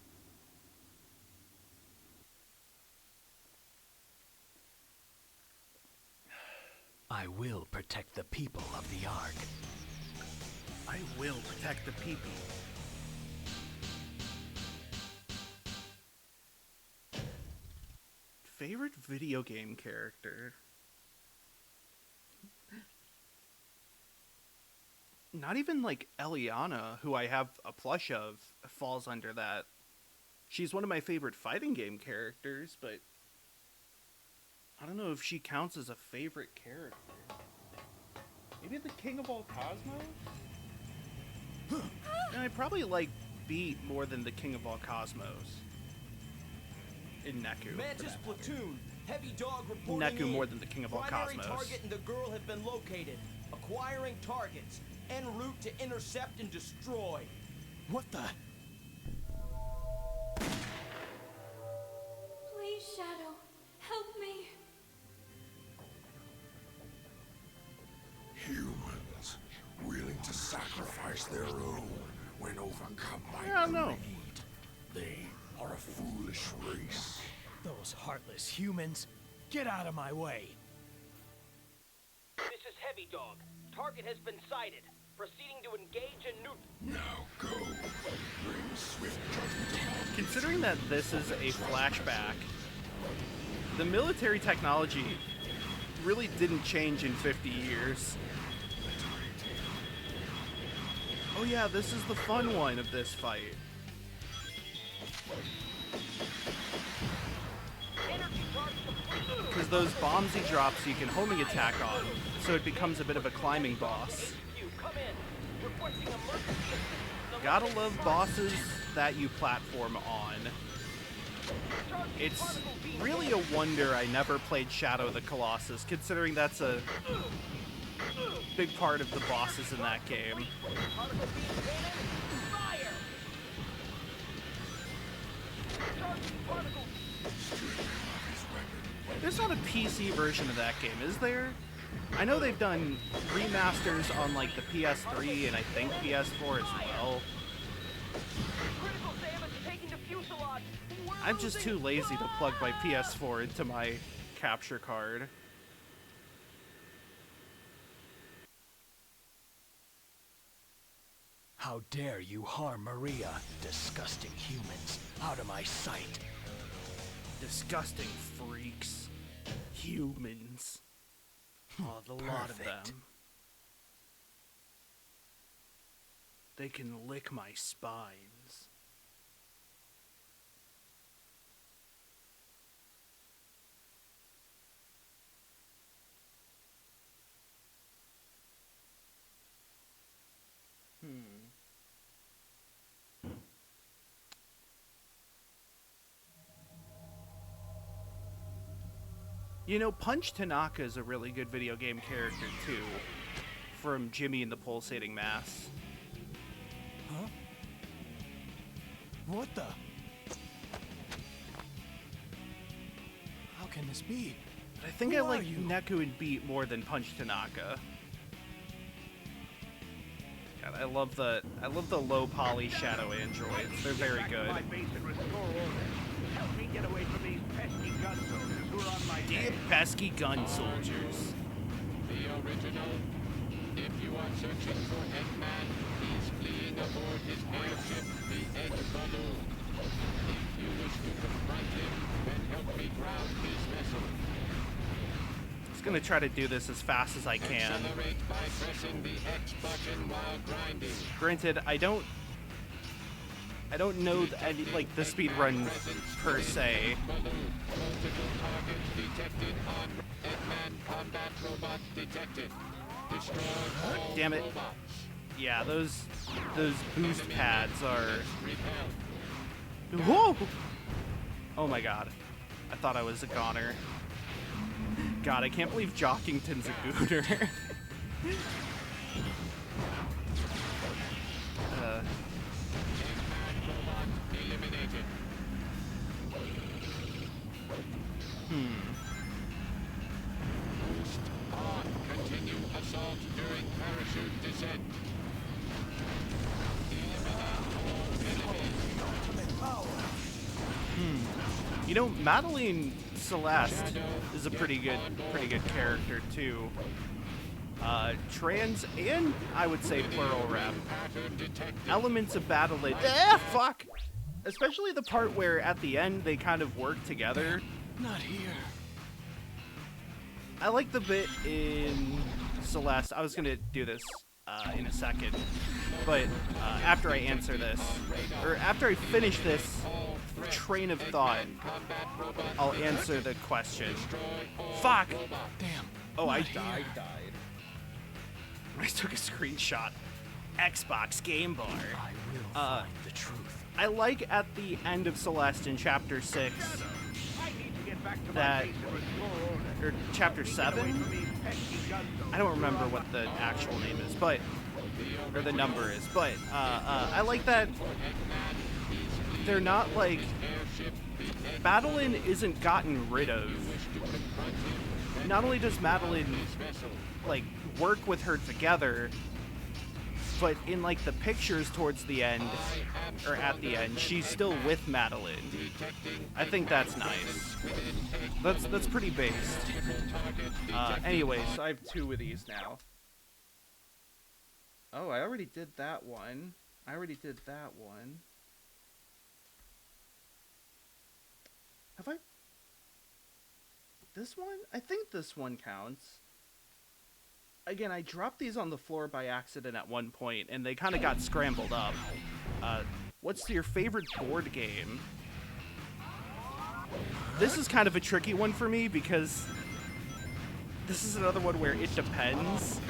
I will protect the people of the Ark. I will protect the people. Favorite video game character? Not even, like, Eliana, who I have a plush of, falls under that. She's one of my favorite fighting game characters, but I don't know if she counts as a favorite character. Maybe the King of all Cosmos? And I probably like Beat more than the King of all Cosmos. In Neku. Mantis platoon. Heavy dog reporting Neku in. more than the King of all Primary Cosmos. target and the girl have been located. Acquiring targets. En route to intercept and destroy. What the? Please, Shadow, help me. Humans willing to sacrifice their own when overcome by Yeah, no. greed. They are a foolish race. Those heartless humans. Get out of my way. This is Heavy Dog. Target has been sighted. Proceeding to engage and neutral. Now go. Bring swift judgment. Considering that this is a flashback, the military technology really didn't change in 50 years. Oh yeah, this is the fun one of this fight. Because those bombs he drops you can homing attack on, so it becomes a bit of a climbing boss. Gotta love bosses that you platform on. It's really a wonder I never played Shadow of the Colossus, considering that's a big part of the bosses in that game. There's not a PC version of that game, is there? I know they've done remasters on like the PS3 and I think PS4 as well. Critical damage taking the fuselage. We're I'm just losing. too lazy to plug my PS4 into my capture card. How dare you harm Maria, disgusting humans, out of my sight. Disgusting freaks. Humans. Oh, the lot of Perfect. them. They can lick my spines. You know, Punch Tanaka is a really good video game character, too. From Jimmy and the Pulsating Mass. Huh? What the? How can this be? But I think Who I like are you? Neku and Beat more than Punch Tanaka. God, I love the low poly shadow androids. They're very Get back to good. my base and restore order. Help me get away from these pesky gun soldiers who are on my Dear tail. pesky gun soldiers. The original. If you are searching for Eggman, he's fleeing aboard his airship, the Egg Balloon. If you wish to confront him, then help me ground his vessel. Just gonna try to do this as fast as I can. Accelerate by pressing the X button while grinding. Granted, I don't know any, like the speed run per se. Balloon. Multiple targets detected on Eggman combat robot detected. Destroy all Damn it. robots. Yeah, those boost pads are. Repel. Whoa! Oh my god. I thought I was a goner. God, I can't believe Jockington's a gooner. Eliminated. Boost on. Continue assault during parachute descent. You know, Madeline Celeste is a pretty good character too. Trans and I would say plural rep. Pattern detected. Elements of battle fuck! Especially the part where at the end they kind of work together. Not here. I like the bit in Celeste. I was gonna do this in a second, but after I answer this, or after I finish this train of thought, I'll answer the question. Fuck! Damn. Oh, I not here. died. I took a screenshot. Xbox Game Bar. I will find the truth. I like at the end of Celeste in Chapter 6, I need to get back to That- my base and restore order. or Chapter Get away 7? from these pesky gun soldiers I don't who are remember on what my the tail. actual name is, but or the number is, but I like that they're not like Madeline isn't gotten rid of. Not only does Madeline like work with her together, but in like the pictures towards the end or at the end, she's still with Madeline. I think that's nice. That's pretty based. Anyways, I have 2 of these now. Oh, I already did that one. Have I? This one? I think this one counts. Again, I dropped these on the floor by accident at one point, and they kind of got scrambled up. What's your favorite board game? This is kind of a tricky one for me because this is another one where it depends.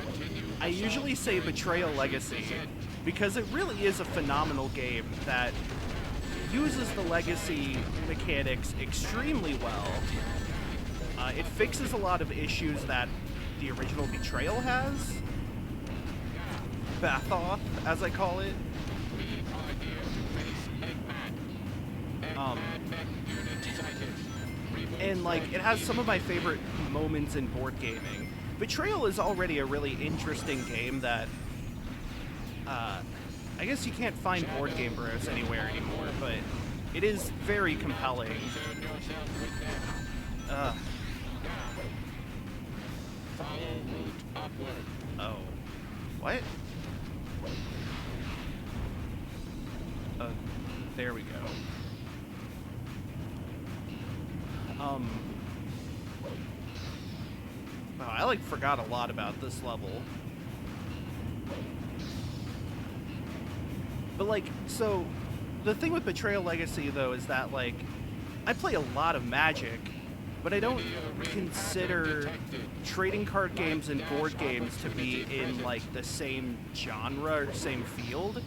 I usually say Betrayal Legacy because it really is a phenomenal game that uses the legacy mechanics extremely well. It fixes a lot of issues that the original Betrayal has. Bathoth, as I call it. And like, it has some of my favorite moments in board gaming. Betrayal is already a really interesting game that, I guess you can't find Board Game Bros anywhere anymore, but it is very compelling. Oh. What? There we go. Wow, I like forgot a lot about this level. But like, so the thing with Betrayal Legacy though is that like I play a lot of Magic, but I don't consider trading card games and board games to be in like the same genre or same field.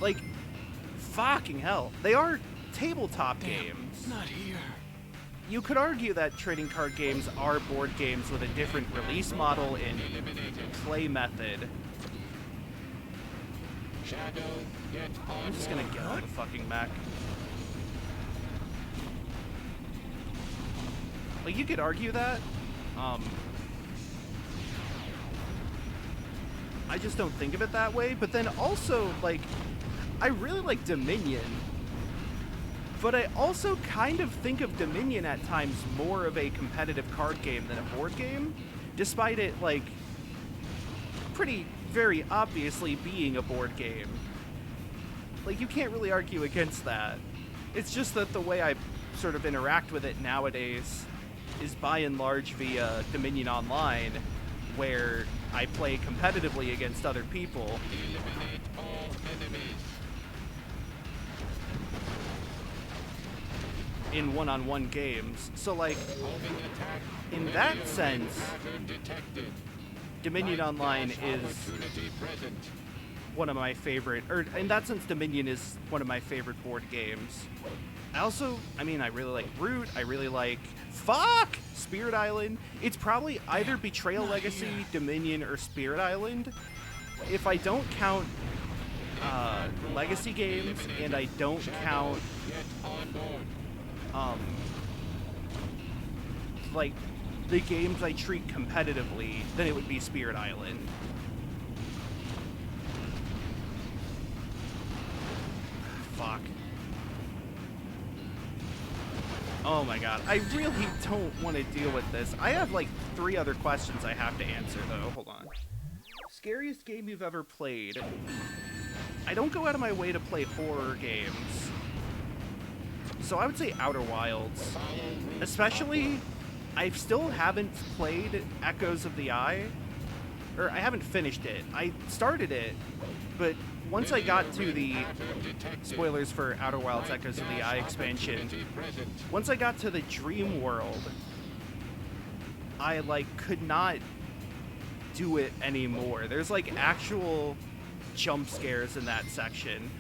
Like, fucking hell, they are tabletop games. Not here. You could argue that trading card games are board games with a different release model and play method. I'm just gonna get on the fucking mech. Like, you could argue that. I just don't think of it that way. But then also, like, I really like Dominion. But I also kind of think of Dominion at times more of a competitive card game than a board game. Despite it, like, very obviously being a board game. Like, you can't really argue against that. It's just that the way I sort of interact with it nowadays is by and large via Dominion Online, where I play competitively against other people. In one-on-one games. So, like, in that sense, Dominion Online is one of my favorite, or in that sense, Dominion is one of my favorite board games. I mean, I really like Root, I really like, Spirit Island. It's probably either Betrayal Legacy, Dominion, or Spirit Island. If I don't count Legacy games, and I don't count, like, the games I treat competitively, then it would be Spirit Island. Fuck. Oh my god, I really don't want to deal with this. I have like 3 other questions I have to answer though. Hold on. Scariest game you've ever played? I don't go out of my way to play horror games. So I would say Outer Wilds. Especially, I still haven't played Echoes of the Eye. Or I haven't finished it. I started it, but once I got to the, spoilers for Outer Wilds Echoes of the Eye expansion, once I got to the dream world, I like could not do it anymore. There's like actual jump scares in that section.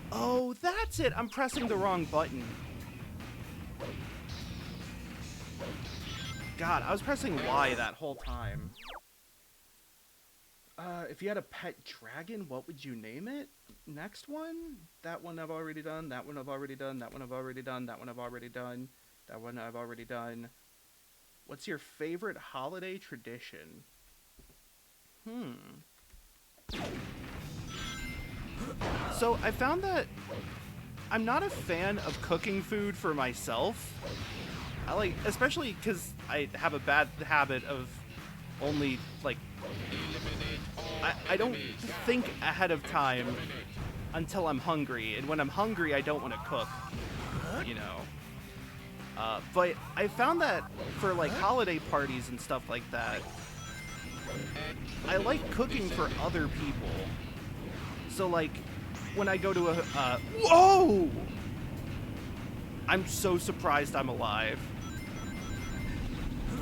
Oh, that's it! I'm pressing the wrong button. God, I was pressing Y that whole time. If you had a pet dragon, what would you name it? Next one? That one I've already done, that one I've already done, that one I've already done, that one I've already done, that one I've already done. What's your favorite holiday tradition? So I found that I'm not a fan of cooking food for myself. I like, especially because I have a bad habit of only, like, I don't think ahead of time until I'm hungry, and when I'm hungry, I don't want to cook, you know. But I found that for, like, holiday parties and stuff like that, I like cooking for other people. So, like, when I go to a, whoa! I'm so surprised I'm alive.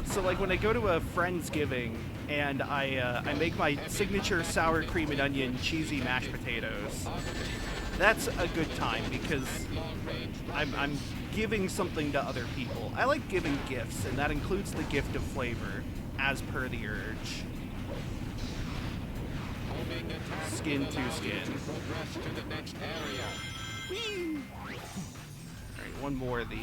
So, like, when I go to a Friendsgiving and I make my signature sour cream and onion cheesy mashed potatoes, that's a good time because I'm giving something to other people. I like giving gifts, and that includes the gift of flavor, as per the urge. Skin to skin. Whee! Alright, one more of these.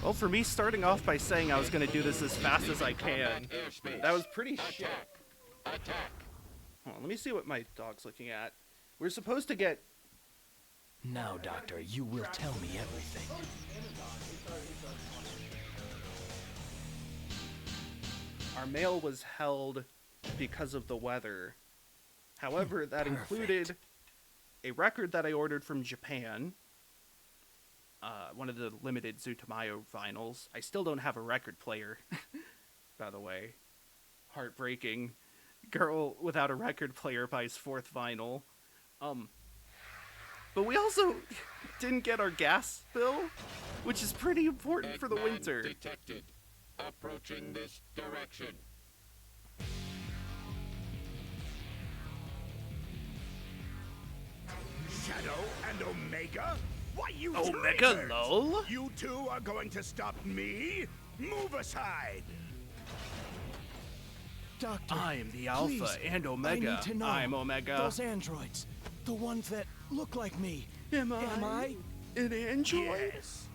Well, for me starting off by saying I was going to do this as fast as I can, that was pretty shit. Attack. Hold on, let me see what my dog's looking at. We're supposed to get... Now, Doctor, you will tell me everything. Our mail was held because of the weather. However, that included a record that I ordered from Japan. One of the limited Zutamayo vinyls. I still don't have a record player, by the way. Heartbreaking. Girl without a record player buys 4th vinyl. But we also didn't get our gas bill, which is pretty important for the Eggman winter. detected. Approaching this direction. Shadow and Omega? Why, you Omega, traitors! lol? You two are going to stop me? Move aside! Doctor, I am the Alpha please, and Omega. I need to know. I'm Omega. Those androids, the ones that look like me. Am I? an android? Yes!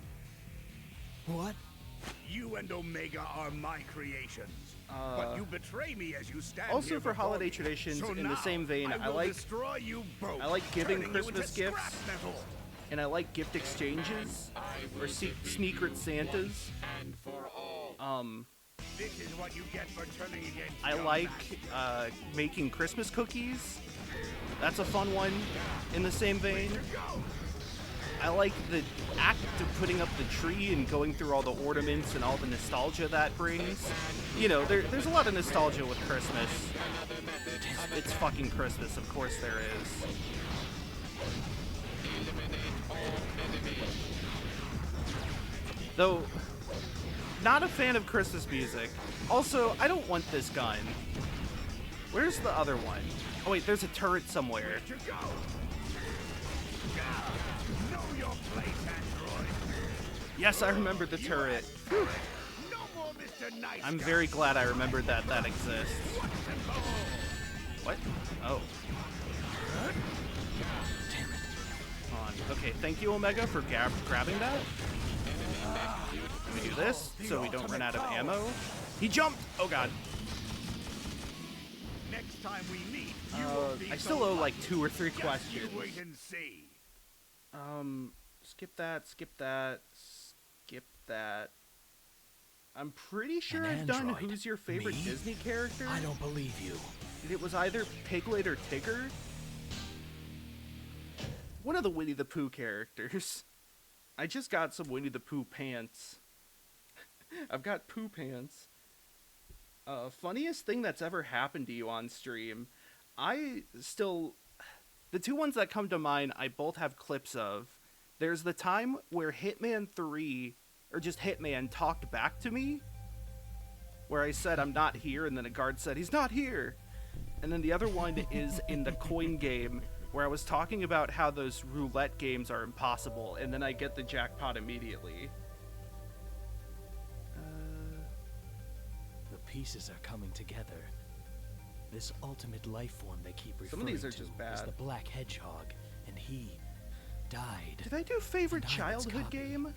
What? You and Omega are my creations. Uh, but you betray me as you stand also here for before holiday me. traditions, So in the now, same vein, I will like- destroy you both, I like giving turning you Christmas into gifts. scrap metal. And I like gift exchanges or secret Santas. And for all. This is what you get for turning against I your like master. making Christmas cookies. That's a fun one. In the same vein, Go! I like the act of putting up the tree and going through all the ornaments and all the nostalgia that brings. You know, there's a lot of nostalgia with Christmas. It's fucking Christmas, of course there is. Though, not a fan of Christmas music. Also, I don't want this gun. Where's the other one? Oh wait, there's a turret somewhere. To go! Know your place, android. Yes, I remember the turret. No more Mr. Nice I'm Guy. very glad I remembered that exists. What? Oh. Hold on. Okay, thank you, Omega, for grabbing that. Let me do this so we don't run out of ammo. He jumped! Oh god. Next time we meet, you will be I still so owe like lucky. 2 or 3 Just questions. You wait and see. Skip that, skip that, skip that. I'm pretty sure An I've done android. Who's Your Favorite Me? Disney Character? I don't believe you. It was either Piglet or Tigger. One of the Winnie the Pooh characters. I just got some Winnie the Pooh pants. I've got Pooh pants. Funniest thing that's ever happened to you on stream. The 2 ones that come to mind, I both have clips of. There's the time where Hitman 3, or just Hitman, talked back to me. Where I said, I'm not here, and then a guard said, he's not here. And then the other one is in the coin game, where I was talking about how those roulette games are impossible, and then I get the jackpot immediately. The pieces are coming together. This ultimate life form they keep referring Some of these are to just is bad. the Black Hedgehog, and he died. Did I do favorite And I'm its childhood copy. game?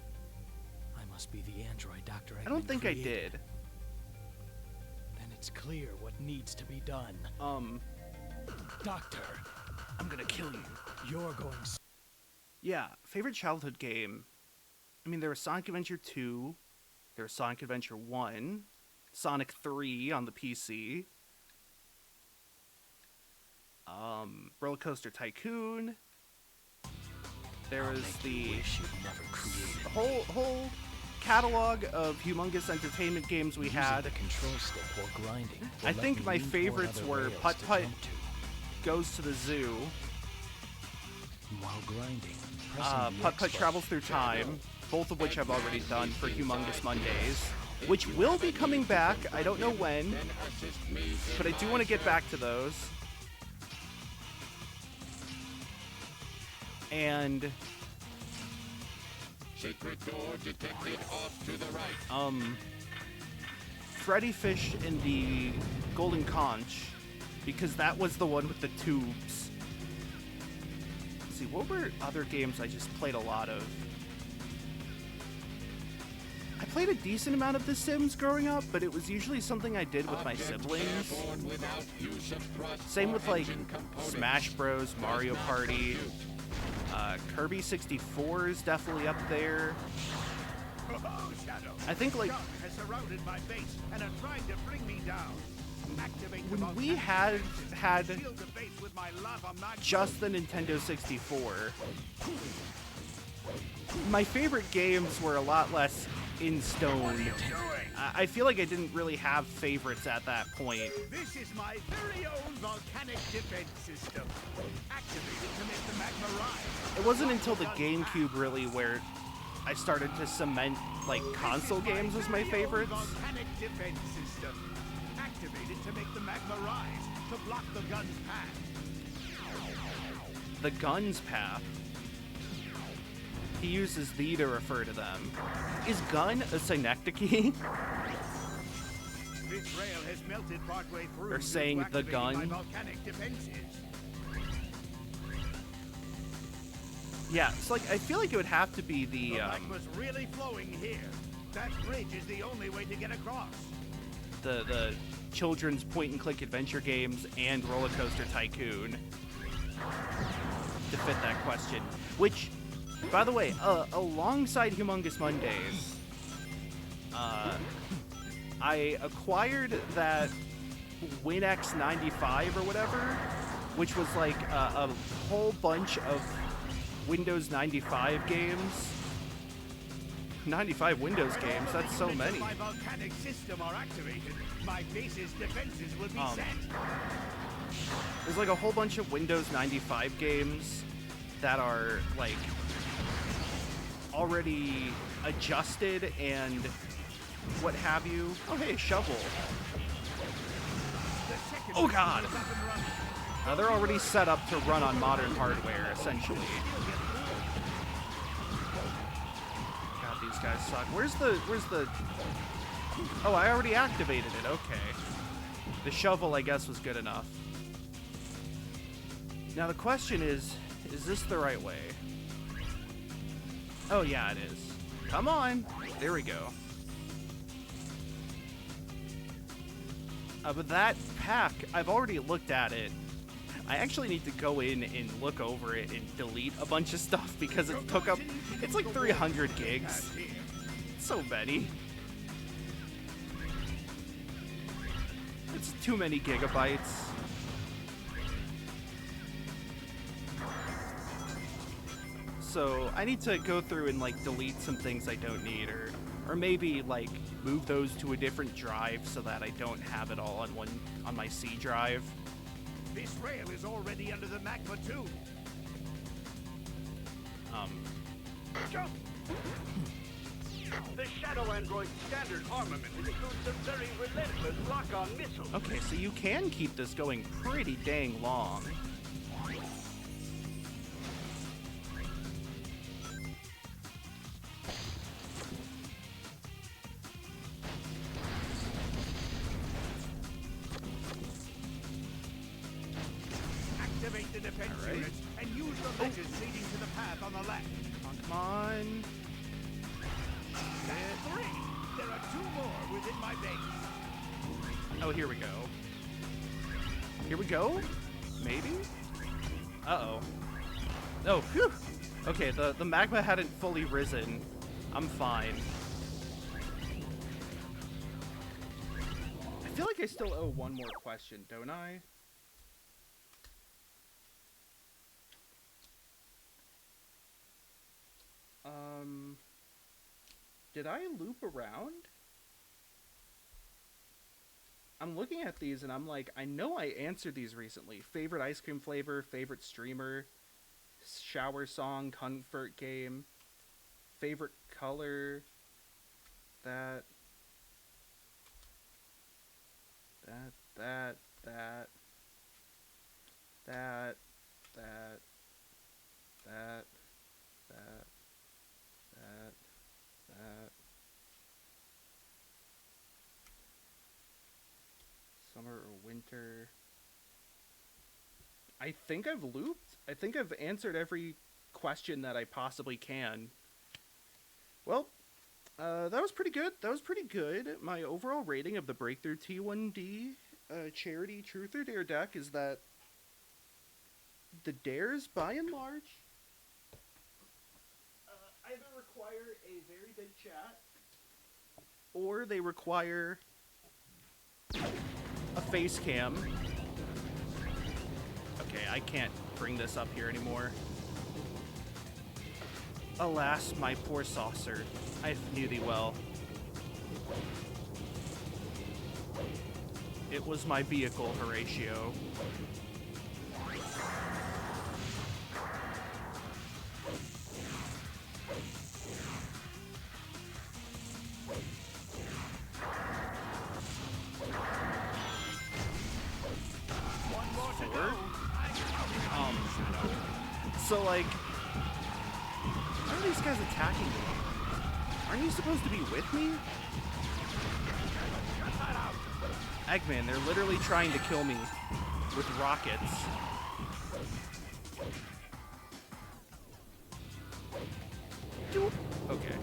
I must be the android Dr. Eggman I don't think I created. did. Then it's clear what needs to be done. Doctor, I'm gonna kill you. you're going Yeah, favorite childhood game. I mean, there was Sonic Adventure 2, there was Sonic Adventure 1, Sonic 3 on the PC, Roller Coaster Tycoon. There was the wish you'd never created. whole catalog of humongous entertainment games we Using had. the control stick while grinding. will I let think me my lean toward favorites other were rails Putt to Putt jump to. Goes to the Zoo, While grinding, pressing the Putt X Putt button. Travels Through Time, both of which I've already done for Humongous Mondays, which will be coming back. I don't know when, but I do want to get back to those. And Secret door detected off to the right. Freddy Fish in the Golden Conch, because that was the one with the tubes. Let's see, what were other games I just played a lot of? I played a decent amount of The Sims growing up, but it was usually something I did with my Objects siblings. airborne without use of thrust Same or with like engine components. Smash Bros, Mario Does not Party. compute. Kirby 64 is definitely up there. Oh, Shadow! I think, like, Scum has surrounded my base and are trying to bring me down. Activate the when we volcanic had shield the base with my lava magma. just the Nintendo 64, my favorite games were a lot less in stone. Doing. I feel like I didn't really have favorites at that point. This is my very own volcanic defense system. Activated to make the magma rise. It wasn't until the GameCube really where I started to cement like console games as my favorites. Volcanic defense system. Activated to make the magma rise to block the gun's path. The guns path. He uses the to refer to them. Is gun a synecdoche? This rail has melted partway through. They're due to saying the activating gun? My volcanic defenses. Yeah, it's like I feel like it would have to be the magma's really flowing here. That bridge is the only way to get across. the children's point and click adventure games and Roller Coaster Tycoon to fit that question. Which, by the way, alongside Humongous Mondays, I acquired that WinX 95 or whatever, which was like a whole bunch of Windows 95 games. 95 Windows games, that's so many. My volcanic system are activated. My base's defenses will be set. There's like a whole bunch of Windows 95 games that are like already adjusted and what have you. Oh hey, shovel. Oh god! They're already set up to run on modern hardware, essentially. God, these guys suck. Where's the... Oh, I already activated it, okay. The shovel, I guess, was good enough. Now the question is this the right way? Oh yeah, it is. Come on! There we go. But that pack, I've already looked at it. I actually need to go in and look over it and delete a bunch of stuff because it took up, it's like 300 gigs. So many. It's too many gigabytes. So I need to go through and like delete some things I don't need, or maybe like move those to a different drive so that I don't have it all on my C drive. This rail is already under the magma too. Jump! The Shadow Android's standard armament includes a very relentless lock-on missile. Okay, so you can keep this going pretty dang long. Activate the defense Alright. units and use the ledges leading to the path on the left. Come on. That's 3. There are 2 more within my base. Oh, here we go. Here we go? Maybe? Uh-oh. Oh, phew! Okay, the magma hadn't fully risen. I'm fine. I feel like I still owe one more question, don't I? Did I loop around? I'm looking at these and I'm like, I know I answered these recently. Favorite ice cream flavor, favorite streamer, shower song, comfort game, favorite color, that, that, that, that, that, that, that, that, that, that. Summer or winter. I think I've looped. I think I've answered every question that I possibly can. Well, That was pretty good. That was pretty good. My overall rating of the Breakthrough T1D Charity Truth or Dare deck is that the dares, by and large, either require a very big chat or they require a face cam. Okay, I can't bring this up here anymore. Alas, my poor saucer, I knew thee well. It was my vehicle, Horatio. So, like, why are these guys attacking me? Aren't you supposed to be with me? Eggman, they're literally trying to kill me with rockets. Okay.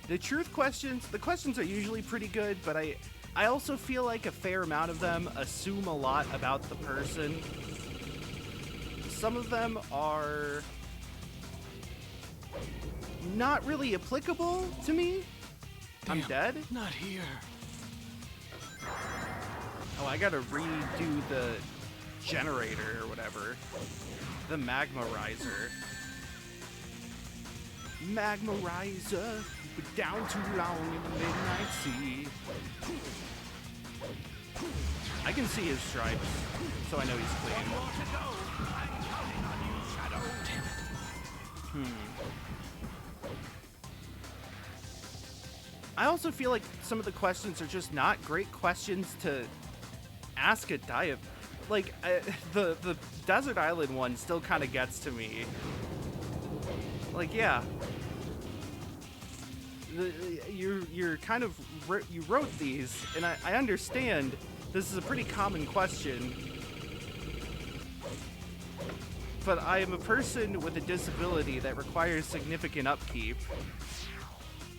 The truth questions, the questions are usually pretty good, but I also feel like a fair amount of them assume a lot about the person. Some of them are not really applicable to me. Damn, I'm dead? Not here. Oh, I gotta redo the generator or whatever. The magma riser. Magma riser, we're down too long in the midnight sea. I can see his stripes, so I know he's clean. I also feel like some of the questions are just not great questions to ask a dive. Like, the desert island one still kind of gets to me. Like, yeah. You're kind of, you wrote these, and I understand this is a pretty common question, but I am a person with a disability that requires significant upkeep.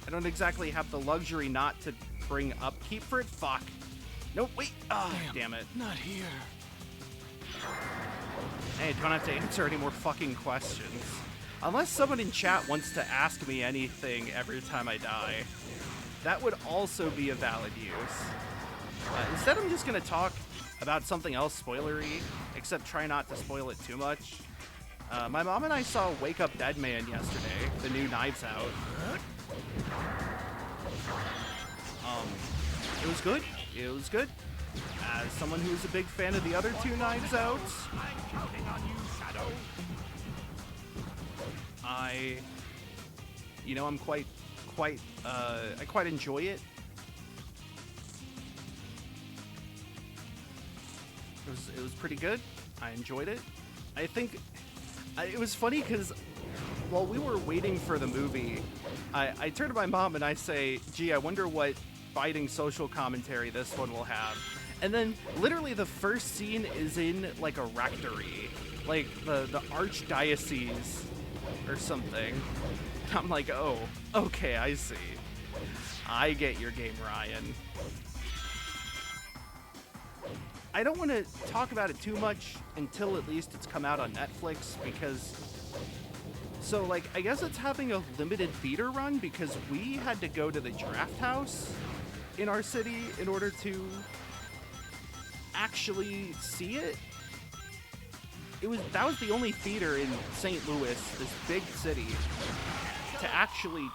I don't exactly have the luxury not to bring upkeep for it. Fuck. Nope, wait. Oh, damn it. Not here. Hey, don't have to answer any more fucking questions. Unless someone in chat wants to ask me anything every time I die. That would also be a valid use. Instead, I'm just going to talk about something else spoilery, except try not to spoil it too much. My mom and I saw Wake Up Dead Man yesterday, the new Knives Out. It was good. It was good. As someone who's a big fan of the other two Knives Outs, I'm I quite enjoy it. It was pretty good. I enjoyed it. I think it was funny because while we were waiting for the movie, I turned to my mom and I say, gee, I wonder what biting social commentary this one will have. And then literally the first scene is in like a rectory, like the archdiocese or something. I'm like, oh, okay, I see. I get your game, Ryan. I don't want to talk about it too much until at least it's come out on Netflix, because so like I guess it's having a limited theater run because we had to go to the Draft House in our city in order to actually see it. That was the only theater in St. Louis, this big city, to actually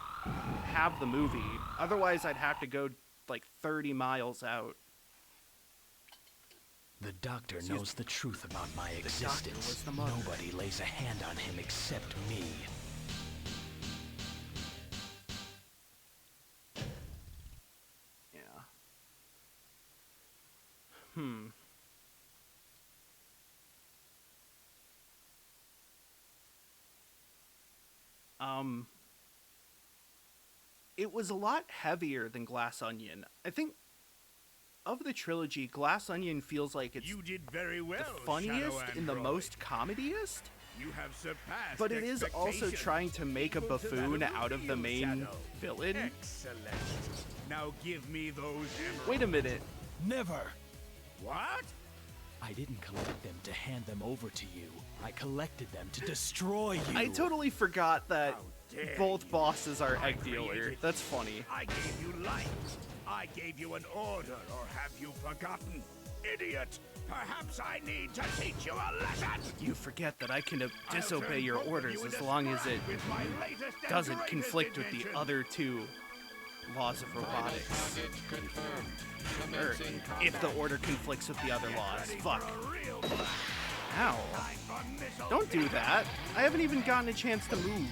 have the movie. Otherwise, I'd have to go like 30 miles out. The doctor knows the truth about my existence. was the mother. Nobody lays a hand on him except me. Yeah. It was a lot heavier than Glass Onion. I think of the trilogy, Glass Onion feels like it's You did very well, the funniest Shadow and the Android. most comediest. You have surpassed But it is also expectations. trying to make a Equal to that buffoon of out of the real main Shadow. villain. Excellent. Now give me those emeralds. Wait a minute. Never! What? I didn't collect them to hand them over to you. I collected them to destroy you. I totally forgot that How dare both you. bosses are I egg dealer. created That's you. funny. I gave you light. I gave you an order, or have you forgotten? Idiot! Perhaps I need to teach you a lesson! You forget that I can I'll disobey turn your both of orders you as into long as it scrap with my latest and doesn't greatest conflict with the invention. other two laws of robotics. Target confirmed. Or Commencing if the combat. order conflicts with the other laws. Ready Fuck. for a real blast. Ow. Time for missile Don't do that. I haven't even gotten a chance to move.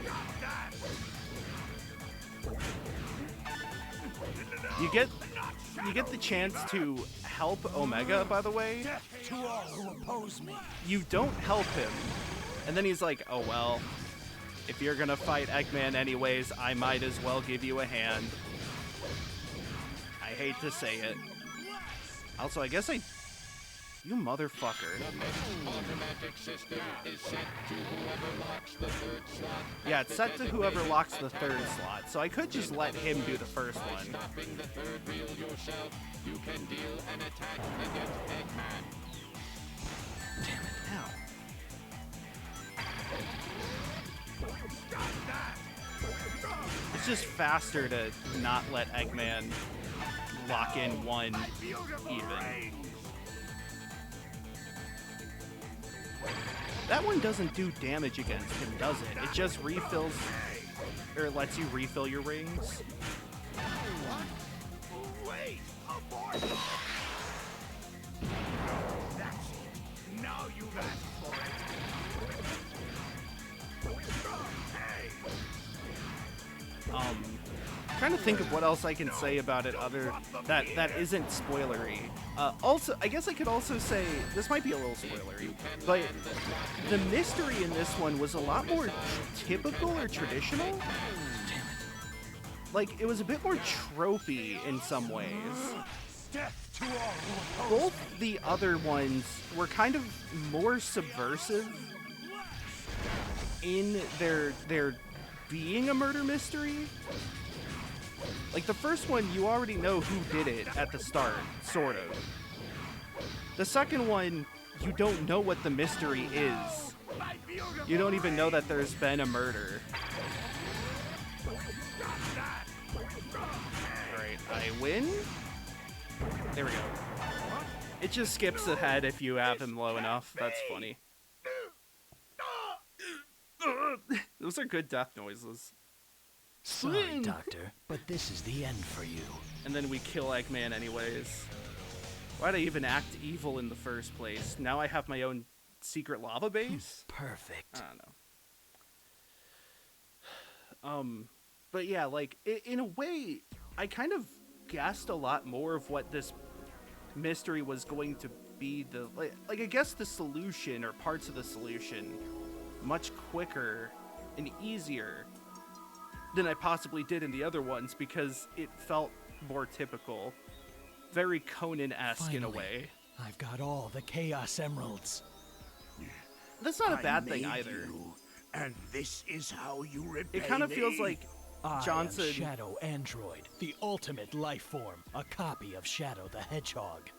Got that. You get the chance to help Omega, by the way. To all who oppose me. You don't help him. And then he's like, oh well, if you're gonna fight Eggman anyways, I might as well give you a hand. I hate to say it. Also, I guess you motherfucker. The missile automatic system is set to whoever locks the third slot. Yeah, it's set to whoever locks the third slot, so I could just let him do the first By one. stopping the third reel yourself, you can deal an attack against Eggman. Ow. It's just faster to not let Eggman lock in one even. That one doesn't do damage against him, does it? It just refills, or lets you refill your rings. Wait! Abort! That's it. Now you've asked for it. Hey! Trying to think of what else I can say about it other that isn't spoilery. Also, I guess I could also say this might be a little spoilery, but the mystery in this one was a lot more typical or traditional. Like it was a bit more tropey in some ways. Death to all who oppose. Both the other ones were kind of more subversive in their being a murder mystery. Like the first one, you already know who did it at the start, sort of. The second one, you don't know what the mystery is. My beautiful You don't even know rain. that there's been a murder. Got that. Alright, I win? There we go. It just skips ahead if you have him low enough. That's funny. Those are good death noises. Sorry, Doctor, but this is the end for you. And then we kill Eggman anyways. Why'd I even act evil in the first place? Now I have my own secret lava base? Perfect. I don't know. But yeah, like, in a way, I kind of guessed a lot more of what this mystery was going to be. Like I guessed the solution, or parts of the solution, much quicker and easier than I possibly did in the other ones, because it felt more typical. Very Conan-esque in a Finally, way. I've got all the Chaos Emeralds. That's not a I bad thing made either. you, and this is how you repay It kind of feels me? like I Johnson. am Shadow Android, the ultimate life form, a copy of Shadow the Hedgehog.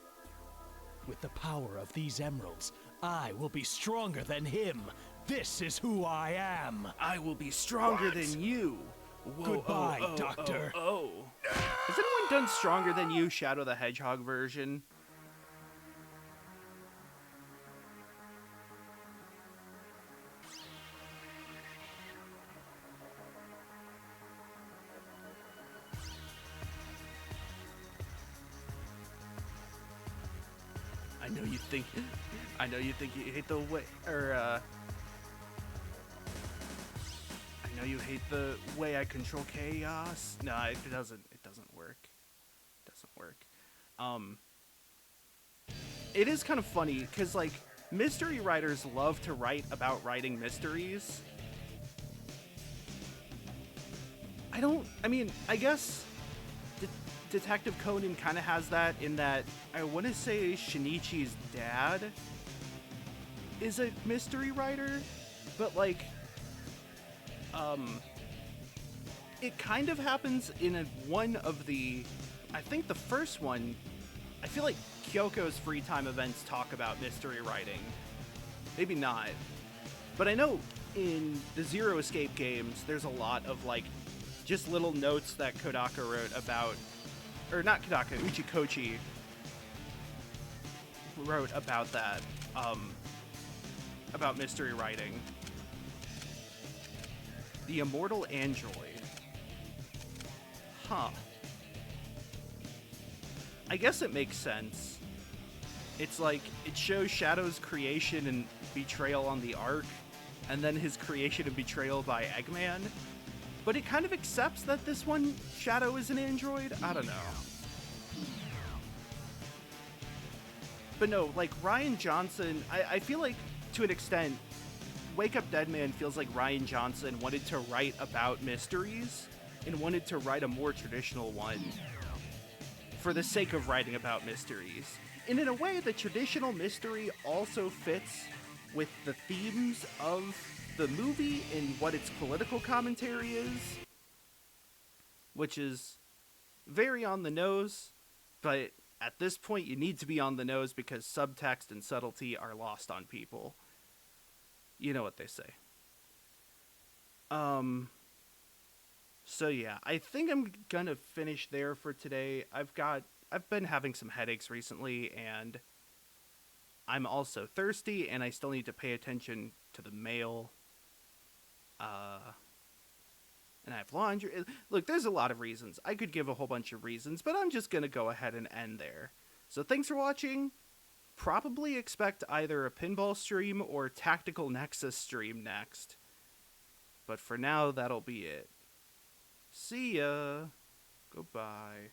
With the power of these emeralds, I will be stronger than him. This is who I am. I will be stronger What? than you. Whoa, Goodbye, Doctor. Oh. Has anyone done Stronger Than You Shadow the Hedgehog version? I know you think you hate the way, I know you hate the way I control chaos. No, it doesn't work. It doesn't work. It is kind of funny because like mystery writers love to write about writing mysteries. I mean, I guess Detective Conan kind of has that in that I want to say Shinichi's dad is a mystery writer, but like, it kind of happens in one of the, I think the first one, I feel like Kyoko's free time events talk about mystery writing. Maybe not. But I know in the Zero Escape games, there's a lot of like, just little notes that Kodaka wrote about, or not Kodaka, Uchikochi wrote about that, about mystery writing. The Immortal Android. Huh. I guess it makes sense. It's like, it shows Shadow's creation and betrayal on the Ark, and then his creation and betrayal by Eggman. But it kind of accepts that this one, Shadow is an android? I don't know. But no, like, Rian Johnson, I feel like, to an extent, Wake Up Dead Man feels like Rian Johnson wanted to write about mysteries, and wanted to write a more traditional one for the sake of writing about mysteries. And in a way, the traditional mystery also fits with the themes of the movie and what its political commentary is, which is very on the nose, but at this point you need to be on the nose because subtext and subtlety are lost on people. You know what they say. So yeah, I think I'm gonna finish there for today. I've been having some headaches recently, and I'm also thirsty, and I still need to pay attention to the mail. And I have laundry. Look, there's a lot of reasons. I could give a whole bunch of reasons, but I'm just gonna go ahead and end there. So thanks for watching. Probably expect either a pinball stream or Tactical Nexus stream next. But for now, that'll be it. See ya. Goodbye.